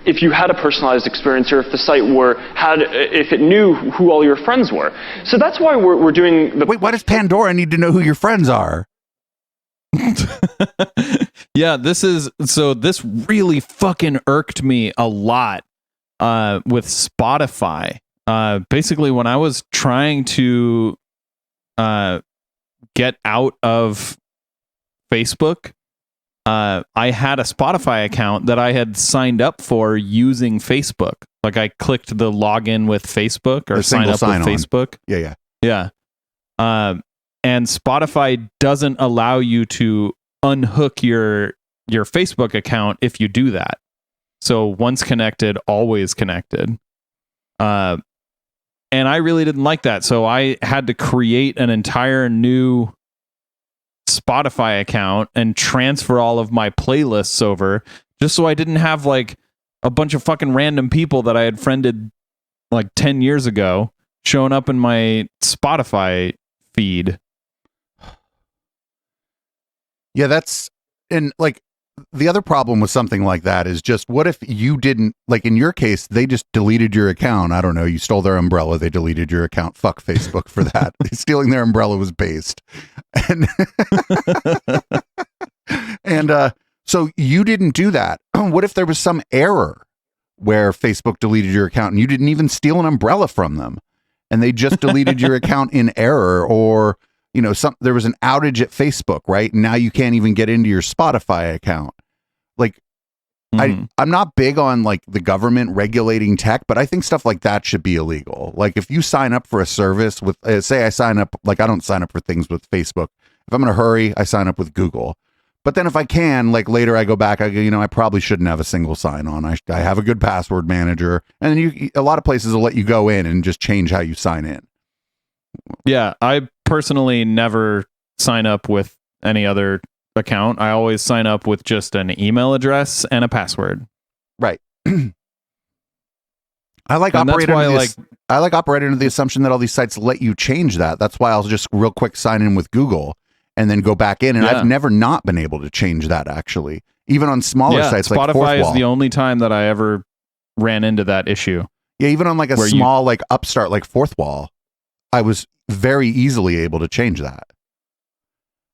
if you had a personalized experience, or if the site if it knew who all your friends were. So that's why we're doing the. Wait, why does Pandora need to know who your friends are? Yeah, this really fucking irked me a lot with Spotify. Basically, when I was trying to get out of Facebook, I had a Spotify account that I had signed up for using Facebook. Like I clicked the login with Facebook or sign up with Facebook. Yeah. And Spotify doesn't allow you to unhook your Facebook account if you do that. So once connected, always connected. And I really didn't like that. So I had to create an entire new Spotify account and transfer all of my playlists over, just so I didn't have like a bunch of fucking random people that I had friended like 10 years ago showing up in my Spotify feed. Yeah, and like the other problem with something like that is just, what if you didn't, like in your case, they just deleted your account. I don't know. You stole their umbrella. They deleted your account. Fuck Facebook for that. Stealing their umbrella was based. And so you didn't do that. What if there was some error where Facebook deleted your account and you didn't even steal an umbrella from them and they just deleted your account in error, or there was an outage at Facebook, right? And now you can't even get into your Spotify account. Like, I'm not big on like the government regulating tech, but I think stuff like that should be illegal. Like if you sign up for a service with, say I sign up, like I don't sign up for things with Facebook. If I'm in a hurry, I sign up with Google. But then if I can, like later I go back, I go, I probably shouldn't have a single sign on. I have a good password manager. And then a lot of places will let you go in and just change how you sign in. Yeah, I personally never sign up with any other account. I always sign up with just an email address and a password. Right. I like operating under the assumption that all these sites let you change that. That's why I'll just real quick sign in with Google and then go back in. And I've never not been able to change that, actually. Even on smaller sites like Fourth Wall. Spotify is the only time that I ever ran into that issue. Yeah, even on like a small like upstart like Fourth Wall, I was very easily able to change that.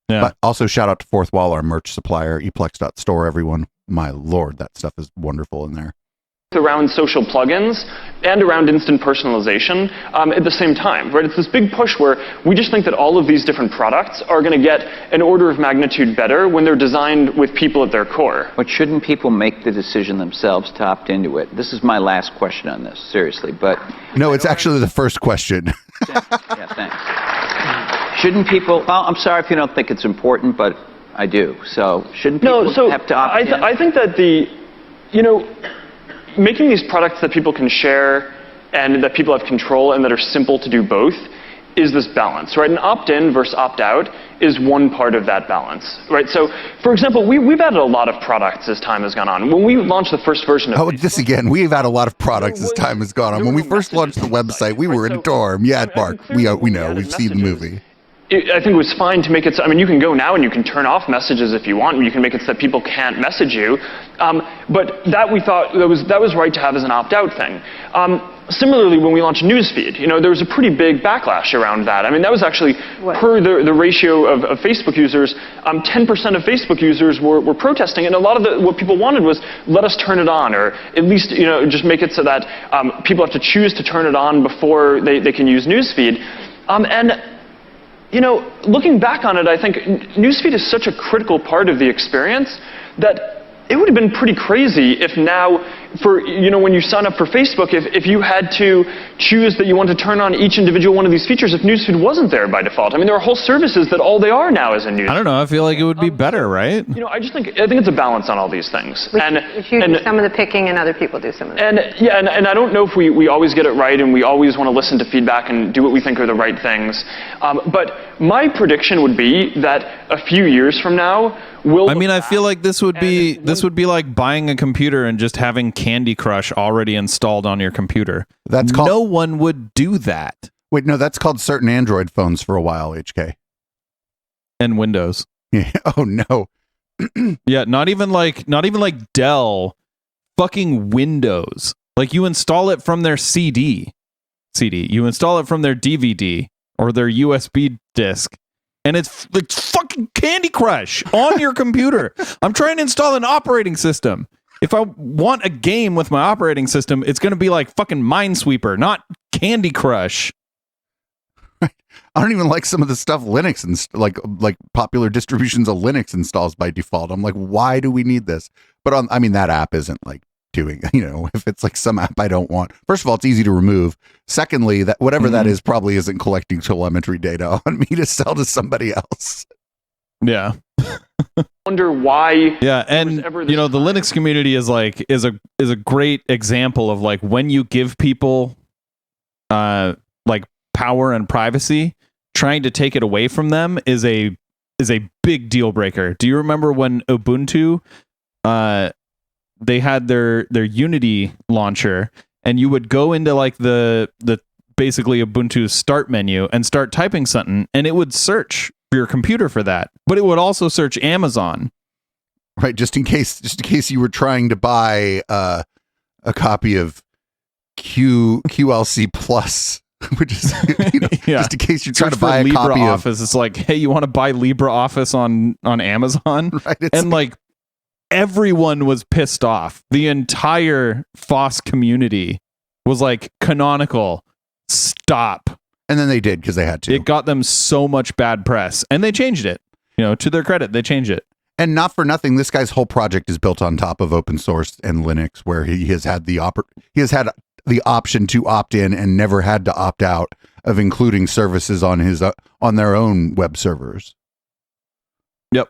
Yeah. But also shout out to Fourth Wall, our merch supplier, eplex.store, everyone. My Lord, that stuff is wonderful in there. Around social plugins and around instant personalization at the same time, right? It's this big push where we just think that all of these different products are going to get an order of magnitude better when they're designed with people at their core. But shouldn't people make the decision themselves to opt into it? This is my last question on this, seriously. But no, it's actually the first question. Yeah, thanks. Shouldn't people? Well, I'm sorry if you don't think it's important, but I do. So shouldn't people have to opt in? I think that making these products that people can share and that people have control and that are simple to do both is this balance, right? And opt-in versus opt-out is one part of that balance, right? So, for example, we've added a lot of products as time has gone on. When we launched the first version of we've had a lot of products as time has gone on. When we first launched the website, we were in a dorm. Yeah, Mark, we know, we've seen the movie. I think it was fine to make it so, I mean, you can go now and you can turn off messages if you want, and you can make it so that people can't message you. But that we thought that was right to have as an opt-out thing. Similarly, when we launched Newsfeed, there was a pretty big backlash around that. I mean, that was actually, per the ratio of Facebook users, 10% of Facebook users were protesting, and a lot of what people wanted was, let us turn it on, or at least, just make it so that people have to choose to turn it on before they can use Newsfeed. Looking back on it, I think Newsfeed is such a critical part of the experience that it would have been pretty crazy if now, when you sign up for Facebook, if you had to choose that you want to turn on each individual one of these features if Newsfeed wasn't there by default. I mean, there are whole services that all they are now is a Newsfeed. I don't know. I feel like it would be better, right? I think it's a balance on all these things. Which you do some of the picking and other people do some of the picking. And I don't know if we always get it right, and we always want to listen to feedback and do what we think are the right things. But my prediction would be that a few years from now, I feel like this would be like buying a computer and just having Candy Crush already installed on your computer. No one would do that. Wait, no, that's called certain Android phones for a while, HK. And Windows. Yeah. Oh no. Yeah, not even like Dell, fucking Windows. Like you install it from their CD. You install it from their DVD or their USB disk. And it's fucking Candy Crush on your computer. I'm trying to install an operating system. If I want a game with my operating system, it's going to be like fucking Minesweeper, not Candy Crush. I don't even like some of the stuff Linux and like popular distributions of Linux installs by default. I'm like, why do we need this? But that app isn't like doing, if it's like some app I don't want. First of all, it's easy to remove. Secondly, that whatever that is probably isn't collecting telemetry data on me to sell to somebody else. Yeah. Wonder why. Yeah, and the Linux community is a great example of like when you give people like power and privacy, trying to take it away from them is a big deal breaker. Do you remember when Ubuntu they had their Unity launcher, and you would go into like the basically Ubuntu start menu and start typing something, and it would search for your computer for that, but it would also search Amazon, right? Just in case you were trying to buy a copy of QLC Plus, which is just in case you're trying to buy a copy of LibreOffice. It's like, hey, you want to buy LibreOffice on Amazon, right? And like everyone was pissed off. The entire FOSS community was like, Canonical, stop. And then they did because they had to. It got them so much bad press, and they changed it. To their credit, they changed it. And not for nothing, this guy's whole project is built on top of open source and Linux, where he has had the option to opt in and never had to opt out of including services on their own web servers. Yep.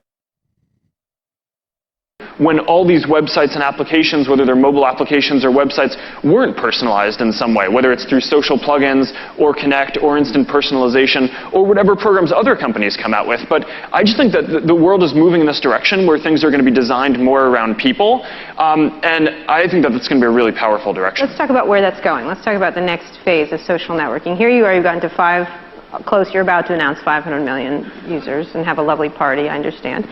When all these websites and applications, whether they're mobile applications or websites, weren't personalized in some way, whether it's through social plugins or Connect or instant personalization or whatever programs other companies come out with. But I just think that the world is moving in this direction where things are going to be designed more around people. And I think that that's going to be a really powerful direction. Let's talk about where that's going. Let's talk about the next phase of social networking. Here you are, you've gotten to you're about to announce 500 million users and have a lovely party, I understand.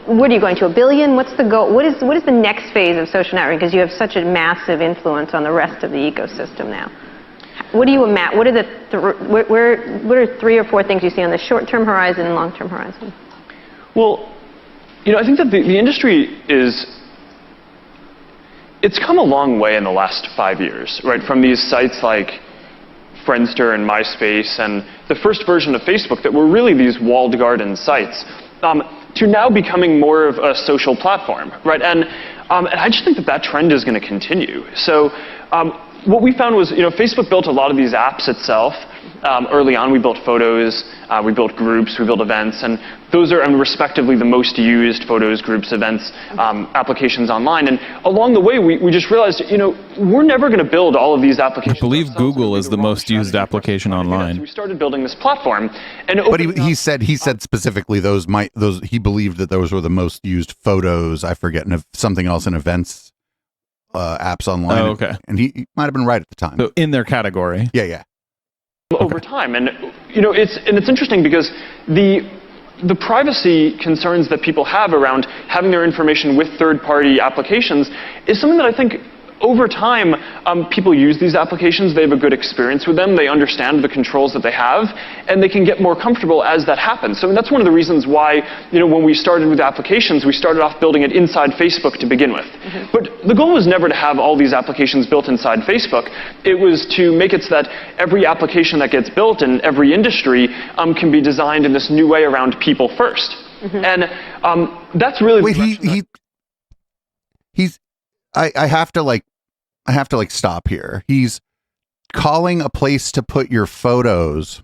What are you going to, 1 billion? What's the goal? What is the next phase of social networking? Because you have such a massive influence on the rest of the ecosystem now. What do you imagine? What are 3 or 4 things you see on the short-term horizon and long-term horizon? Well, I think that the industry it's come a long way in the last 5 years, right? From these sites like Friendster and MySpace and the first version of Facebook that were really these walled garden sites. To now becoming more of a social platform, right? And I just think that trend is going to continue. So what we found was, Facebook built a lot of these apps itself. Early on, we built photos, we built groups, we built events, and those are respectively the most used photos, groups, events, applications online. And along the way, we just realized, we're never going to build all of these applications. I believe Google is the most used application online. So we started building this platform, but he said specifically those he believed that those were the most used photos. I forget, and something else in events apps online. Oh, okay. And he might have been right at the time. So in their category. Yeah. over time. And it's interesting because the privacy concerns that people have around having their information with third-party applications is something that I think over time, people use these applications, they have a good experience with them, they understand the controls that they have, and they can get more comfortable as that happens. So that's one of the reasons why, when we started with applications, we started off building it inside Facebook to begin with. Mm-hmm. But the goal was never to have all these applications built inside Facebook. It was to make it so that every application that gets built in every industry can be designed in this new way around people first. Mm-hmm. And that's really I have to stop here. He's calling a place to put your photos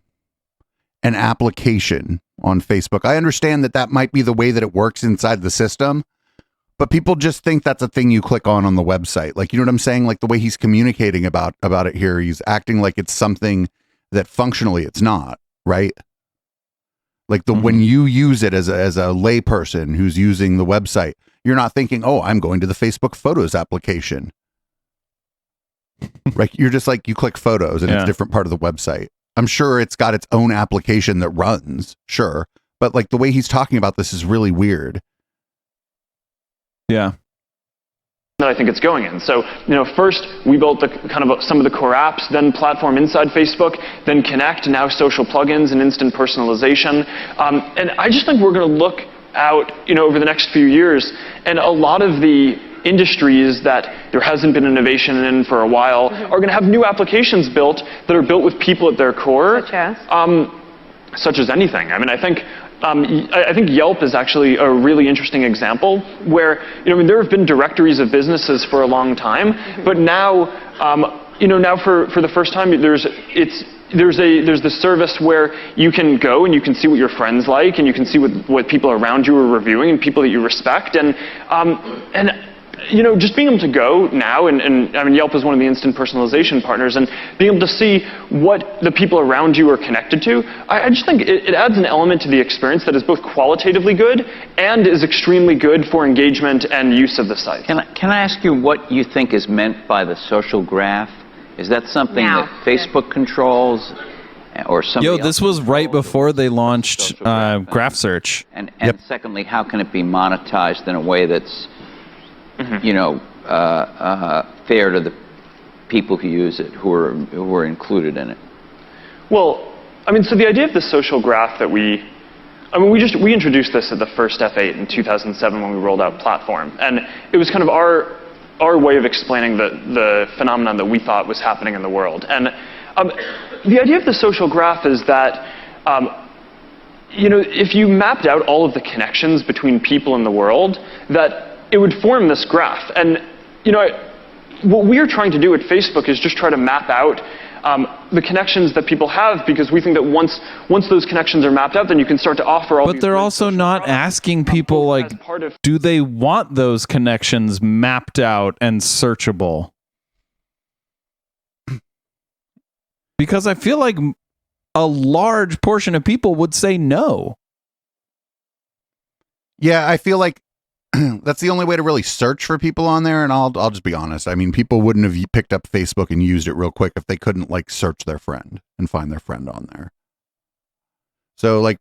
an application on Facebook. I understand that might be the way that it works inside the system, but people just think that's a thing you click on the website. Like, you know what I'm saying? Like the way he's communicating about it here, he's acting like it's something that functionally it's not, right? Like when you use it as a layperson who's using the website, you're not thinking, oh, I'm going to the Facebook Photos application. Right? You're just like, you click photos and it's a different part of the website. I'm sure it's got its own application that runs, sure. But like the way he's talking about this is really weird. Yeah. That I think it's going in. So, first we built the kind of some of the core apps, then platform inside Facebook, then Connect, now social plugins and instant personalization. And I just think we're going to look out, over the next few years, and a lot of the industries that there hasn't been innovation in for a while are going to have new applications built that are built with people at their core. Such as anything. I mean, I think Yelp is actually a really interesting example where, there have been directories of businesses for a long time, but now, now for the first time, there's this service where you can go and you can see what your friends like, and you can see what people around you are reviewing and people that you respect, and just being able to go now, and I mean, Yelp is one of the instant personalization partners, and being able to see what the people around you are connected to, I just think it adds an element to the experience that is both qualitatively good and is extremely good for engagement and use of the site. Can I ask you what you think is meant by the social graph? Is that something that Facebook controls, or something? This was right before they launched Graph Search. And secondly, how can it be monetized in a way that's, fair to the people who use it, who are included in it? Well, I mean, so the idea of the social graph that we introduced this at the first F8 in 2007 when we rolled out Platform, and it was kind of our way of explaining the phenomenon that we thought was happening in the world. And the idea of the social graph is that, if you mapped out all of the connections between people in the world, that it would form this graph. And, what we're trying to do at Facebook is just try to map out the connections that people have, because we think that once those connections are mapped out, then you can start to offer all. But they're also not asking people, like, do they want those connections mapped out and searchable? Because I feel like a large portion of people would say no. Yeah, I feel like that's the only way to really search for people on there. And I'll just be honest. I mean, people wouldn't have picked up Facebook and used it real quick if they couldn't like search their friend and find their friend on there. So like,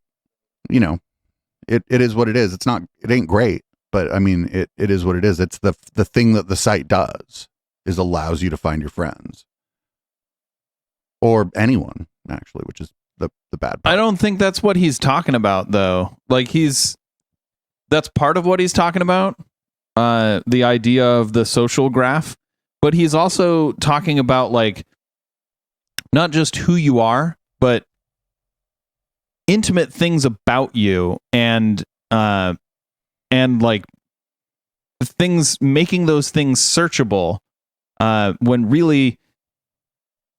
it is what it is. It ain't great, but I mean, it is what it is. It's the thing that the site does is allows you to find your friends or anyone actually, which is the bad part. I don't think that's what he's talking about though. Like that's part of what he's talking about, the idea of the social graph. But he's also talking about like not just who you are, but intimate things about you, and like things, making those things searchable. When really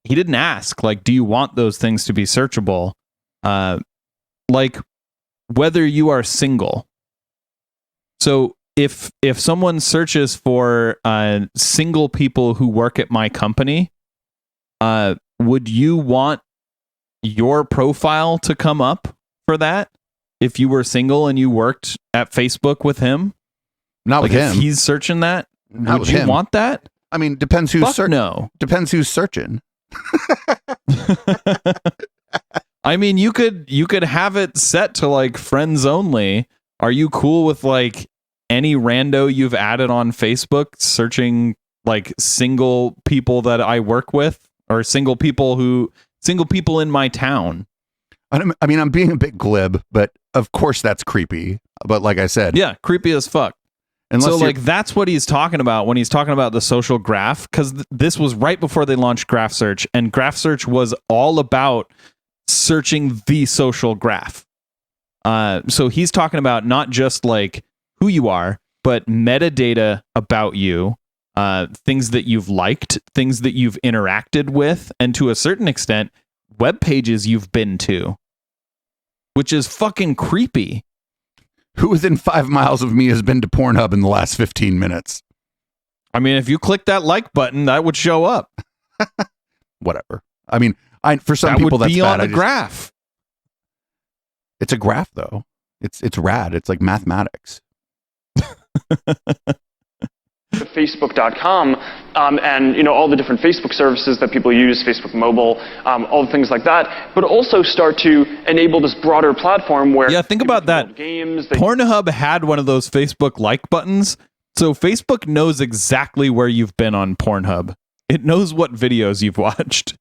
he didn't ask, like, do you want those things to be searchable? Like whether you are single. So if someone searches for single people who work at my company, would you want your profile to come up for that? If you were single and you worked at Facebook with him? Not with him. If he's searching that, Not would you want that? I mean, depends who's searching. No. Depends who's searching. I mean, you could have it set to like friends only. Are you cool with like any rando you've added on Facebook searching like single people that I work with or single people in my town? I mean, I'm being a bit glib, but of course that's creepy. But like I said, yeah, creepy as fuck. So like that's what he's talking about when he's talking about the social graph, because this was right before they launched graph search, and graph search was all about searching the social graph. So he's talking about not just like who you are, but metadata about you, things that you've liked, things that you've interacted with, and to a certain extent, web pages you've been to, which is fucking creepy. Who within 5 miles of me has been to Pornhub in the last 15 minutes? I mean, if you click that like button, that would show up. Whatever. I mean, for some that people would that's be bad. on a graph. It's a graph though. It's rad. It's like mathematics. Facebook.com and all the different Facebook services that people use, Facebook Mobile, all the things like that, but also start to enable this broader platform where think about that. Games, Pornhub had one of those Facebook like buttons, so Facebook knows exactly where you've been on Pornhub. It knows what videos you've watched.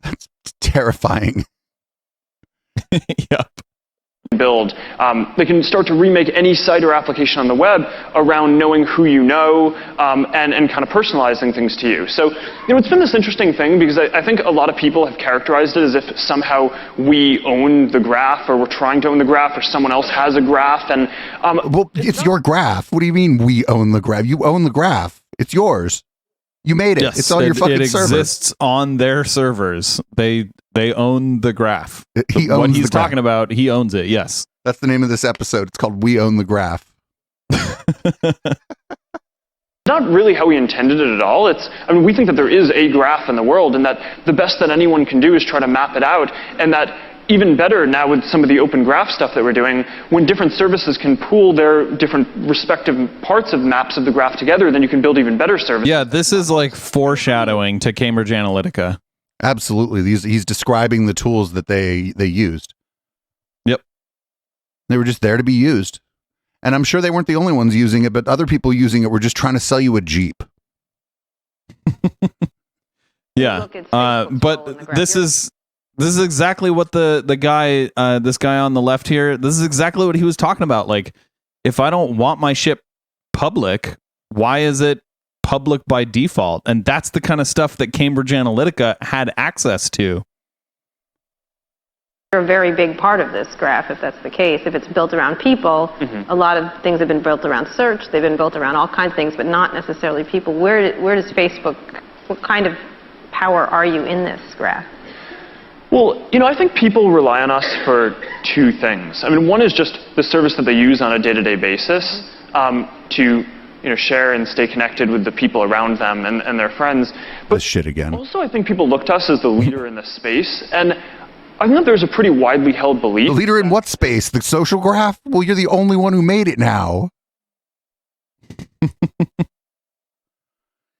That's terrifying. Yep. Build. They can start to remake any site or application on the web around knowing who you know and kind of personalizing things to you. So, it's been this interesting thing because I think a lot of people have characterized it as if somehow we own the graph or we're trying to own the graph or someone else has a graph. And well, it's your graph. What do you mean we own the graph? You own the graph. It's yours. You made it. Yes, it's on your fucking server. It exists on their servers. They own the graph. He owns what he's the graph. talking about. He owns it. Yes. That's the name of this episode. It's called We Own the Graph. Not really how we intended it at all. We think that there is a graph in the world and that the best that anyone can do is try to map it out, and that even better now with some of the open graph stuff that we're doing, when different services can pool their different respective parts of maps of the graph together, then you can build even better services. Yeah, this is like foreshadowing to Cambridge Analytica. Absolutely. He's describing the tools that they used. Yep. They were just there to be used. And I'm sure they weren't the only ones using it, but other people using it were just trying to sell you a Jeep. Yeah. But this is exactly what the guy, this guy on the left here, this is exactly what he was talking about. Like, if I don't want my shit public, why is it public by default? And that's the kind of stuff that Cambridge Analytica had access to. They're a very big part of this graph, if that's the case. If it's built around people, a lot of things have been built around search. They've been built around all kinds of things, but not necessarily people. Where does Facebook, what kind of power are you in this graph? Well, I think people rely on us for two things. One is just the service that they use on a day-to-day basis to share and stay connected with the people around them and their friends. But this shit again. Also, I think people look to us as the leader in this space, and I think that there's a pretty widely held belief. The leader in what space? The social graph? Well, you're the only one who made it now.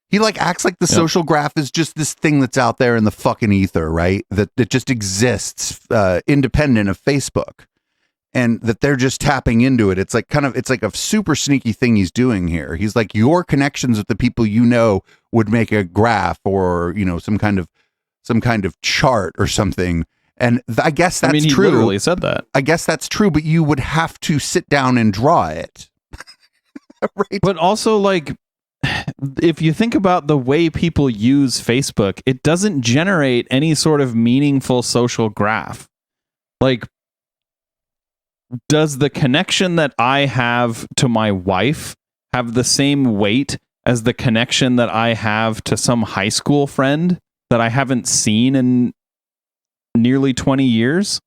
He acts like the social graph is just this thing that's out there in the fucking ether, right? That just exists independent of Facebook, and that they're just tapping into it. It's like a super sneaky thing he's doing here. He's like, your connections with the people would make a graph or some kind of chart or something. And I guess that's he true. He literally said that. I guess that's true, but you would have to sit down and draw it. Right? But also, if you think about the way people use Facebook, it doesn't generate any sort of meaningful social graph. Does the connection that I have to my wife have the same weight as the connection that I have to some high school friend that I haven't seen in nearly 20 years?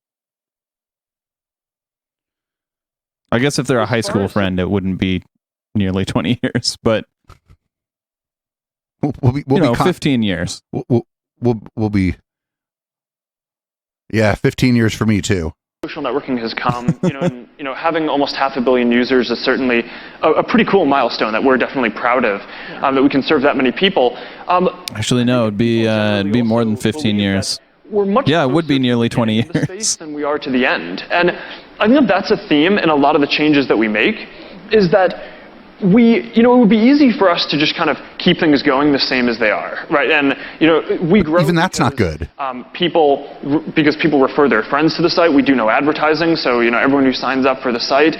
I guess if they're a high school friend, it wouldn't be nearly 20 years, but we'll be 15 years. We'll be, 15 years for me too. social networking has come, and, having almost 500 million users is certainly a pretty cool milestone that we're definitely proud of, that we can serve that many people. Actually, no, it'd be more than 15 years. We're much Yeah, it would be nearly 20 closer to the years. space than we are to the end. And I think that's a theme in a lot of the changes that we make, is that it would be easy for us to just kind of keep things going the same as they are, right? And, we grow. Even that's not good. Because people refer their friends to the site. We do no advertising, so, everyone who signs up for the site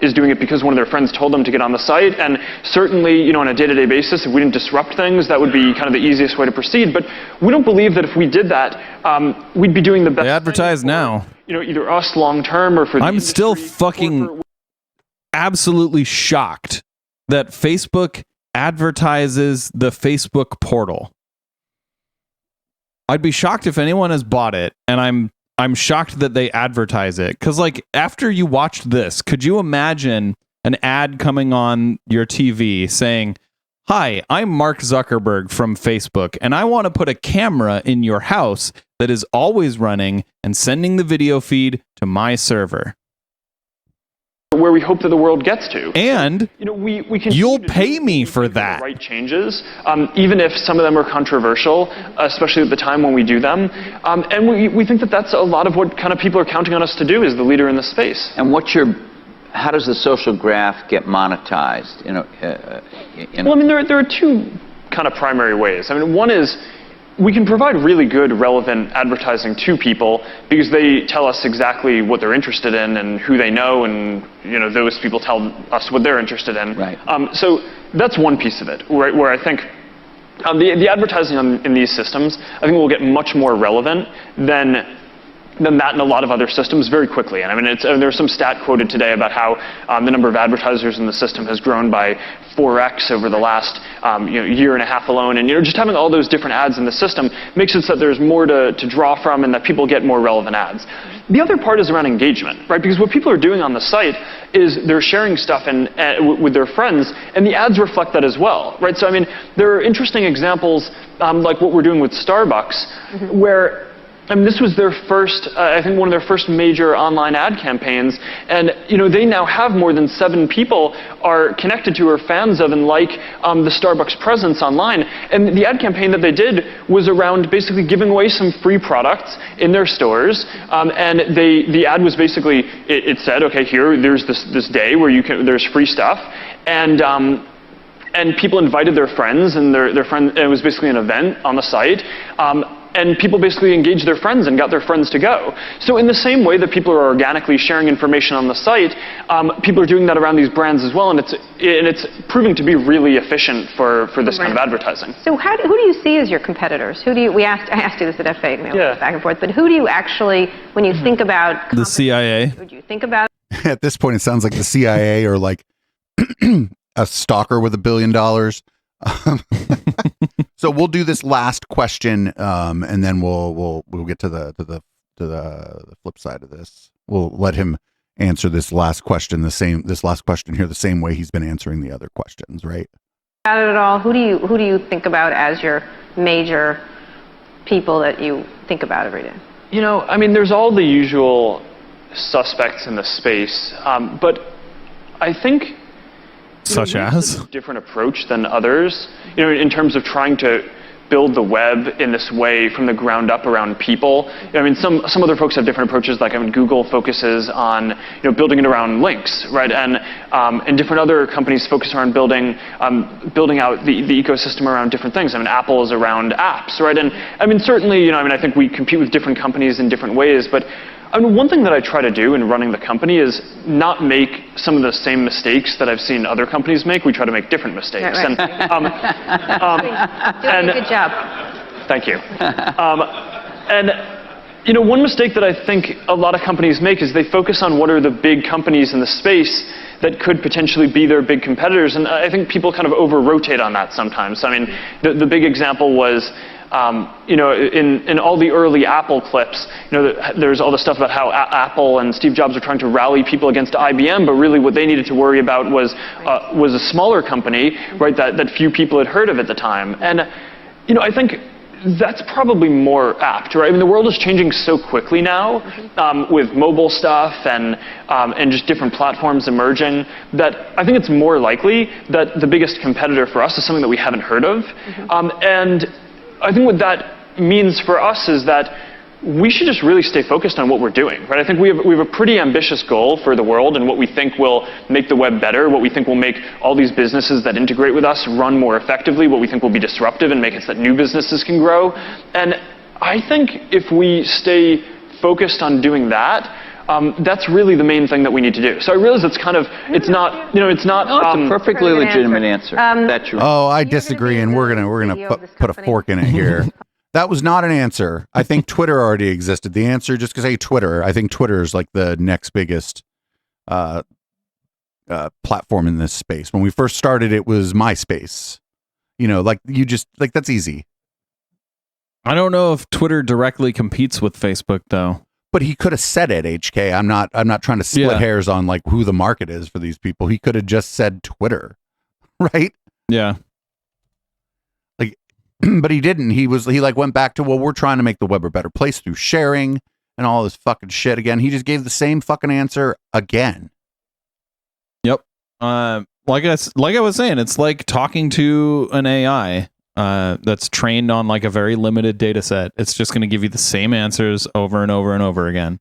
is doing it because one of their friends told them to get on the site. And certainly, on a day-to-day basis, if we didn't disrupt things, that would be kind of the easiest way to proceed. But we don't believe that if we did that, we'd be doing the best. They advertise now. Either us long-term or for the I'm still industry, fucking absolutely shocked that Facebook advertises the Facebook portal. I'd be shocked if anyone has bought it, and I'm shocked that they advertise it. Because, after you watched this, could you imagine an ad coming on your TV saying, "Hi, I'm Mark Zuckerberg from Facebook, and I want to put a camera in your house that is always running and sending the video feed to my server." Where we hope that the world gets to. And we can you'll pay me for that. Right changes, even if some of them are controversial, especially at the time when we do them. And we think that that's a lot of what kind of people are counting on us to do as the leader in the space. And how does the social graph get monetized? Well, I mean, there are two kind of primary ways. I mean, one is we can provide really good, relevant advertising to people because they tell us exactly what they're interested in and who they know, and those people tell us what they're interested in. Right. So that's one piece of it, where I think the advertising in these systems, I think, will get much more relevant than that in a lot of other systems very quickly. And I mean, there's some stat quoted today about how the number of advertisers in the system has grown by 4x over the last year and a half alone. And just having all those different ads in the system makes it so that there's more to draw from and that people get more relevant ads. The other part is around engagement, right? Because what people are doing on the site is they're sharing stuff with their friends, and the ads reflect that as well, right? So I mean, there are interesting examples like what we're doing with Starbucks, where this was their first, I think one of their first major online ad campaigns, and they now have more than 7 people are connected to or fans of and like the Starbucks presence online. And the ad campaign that they did was around basically giving away some free products in their stores, and the ad was basically, it said, okay, there's this day where there's free stuff, and people invited their friends, and their friend, it was basically an event on the site. And people basically engaged their friends and got their friends to go. So in the same way that people are organically sharing information on the site, people are doing that around these brands as well, and it's proving to be really efficient for this kind of advertising. So who do you see as your competitors? I asked you this at FA, back and forth, but who do you actually, when you think about the CIA? Who do you think about? At this point, it sounds like the CIA or like a stalker with $1 billion. So we'll do this last question, and then we'll get to the flip side of this. We'll let him answer this last question the same way he's been answering the other questions, right? About it at all, who do you think about as your major people that you think about every day? I mean, there's all the usual suspects in the space, but I think. Such as? A different approach than others, in terms of trying to build the web in this way from the ground up around people. I mean, some other folks have different approaches, like Google focuses on building it around links, right? And different other companies focus on building out the ecosystem around different things. I mean, Apple is around apps, right? And I mean, certainly, I think we compete with different companies in different ways, but I mean, one thing that I try to do in running the company is not make some of the same mistakes that I've seen other companies make. We try to make different mistakes. Right. And, doing a good job. Thank you. One mistake that I think a lot of companies make is they focus on what are the big companies in the space that could potentially be their big competitors, and I think people kind of over-rotate on that sometimes. I mean, the big example was in all the early Apple clips, there's all the stuff about how Apple and Steve Jobs are trying to rally people against IBM, but really what they needed to worry about was a smaller company, right, that few people had heard of at the time. And I think that's probably more apt, right? I mean, the world is changing so quickly now with mobile stuff and just different platforms emerging that I think it's more likely that the biggest competitor for us is something that we haven't heard of. And I think what that means for us is that we should just really stay focused on what we're doing, right? I think we have a pretty ambitious goal for the world and what we think will make the web better, what we think will make all these businesses that integrate with us run more effectively, what we think will be disruptive and make it so that new businesses can grow. And I think if we stay focused on doing that, that's really the main thing that we need to do. So I realize it's kind of, it's not, it's not. No, it's a perfectly legitimate answer. That's your. Oh, I disagree, and we're gonna put a fork in it here. That was not an answer. I think Twitter already existed. The answer, just because I say Twitter, I think Twitter is like the next biggest platform in this space. When we first started, it was MySpace. That's easy. I don't know if Twitter directly competes with Facebook, though. But he could have said it, HK. I'm not trying to split hairs on like who the market is for these people. He could have just said Twitter, right? Yeah. But he didn't. He went back to, well, we're trying to make the web a better place through sharing and all this fucking shit again. He just gave the same fucking answer again. Yep. Like I was saying, it's like talking to an AI that's trained on like a very limited data set. It's just going to give you the same answers over and over and over again.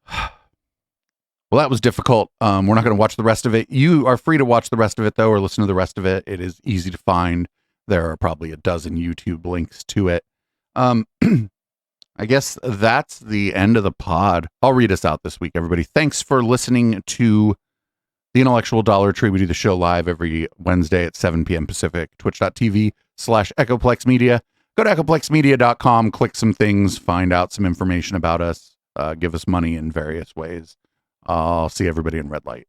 Well, that was difficult. We're not going to watch the rest of it. You are free to watch the rest of it, though, or listen to the rest of it. It is easy to find. There are probably a dozen YouTube links to it. I guess that's the end of the pod. I'll read us out this week, everybody. Thanks for listening to The Intellectual Dollar Tree. We do the show live every Wednesday at 7 p.m. Pacific, twitch.tv/Echoplex Media. Go to echoplexmedia.com, click some things, find out some information about us, give us money in various ways. I'll see everybody in red light.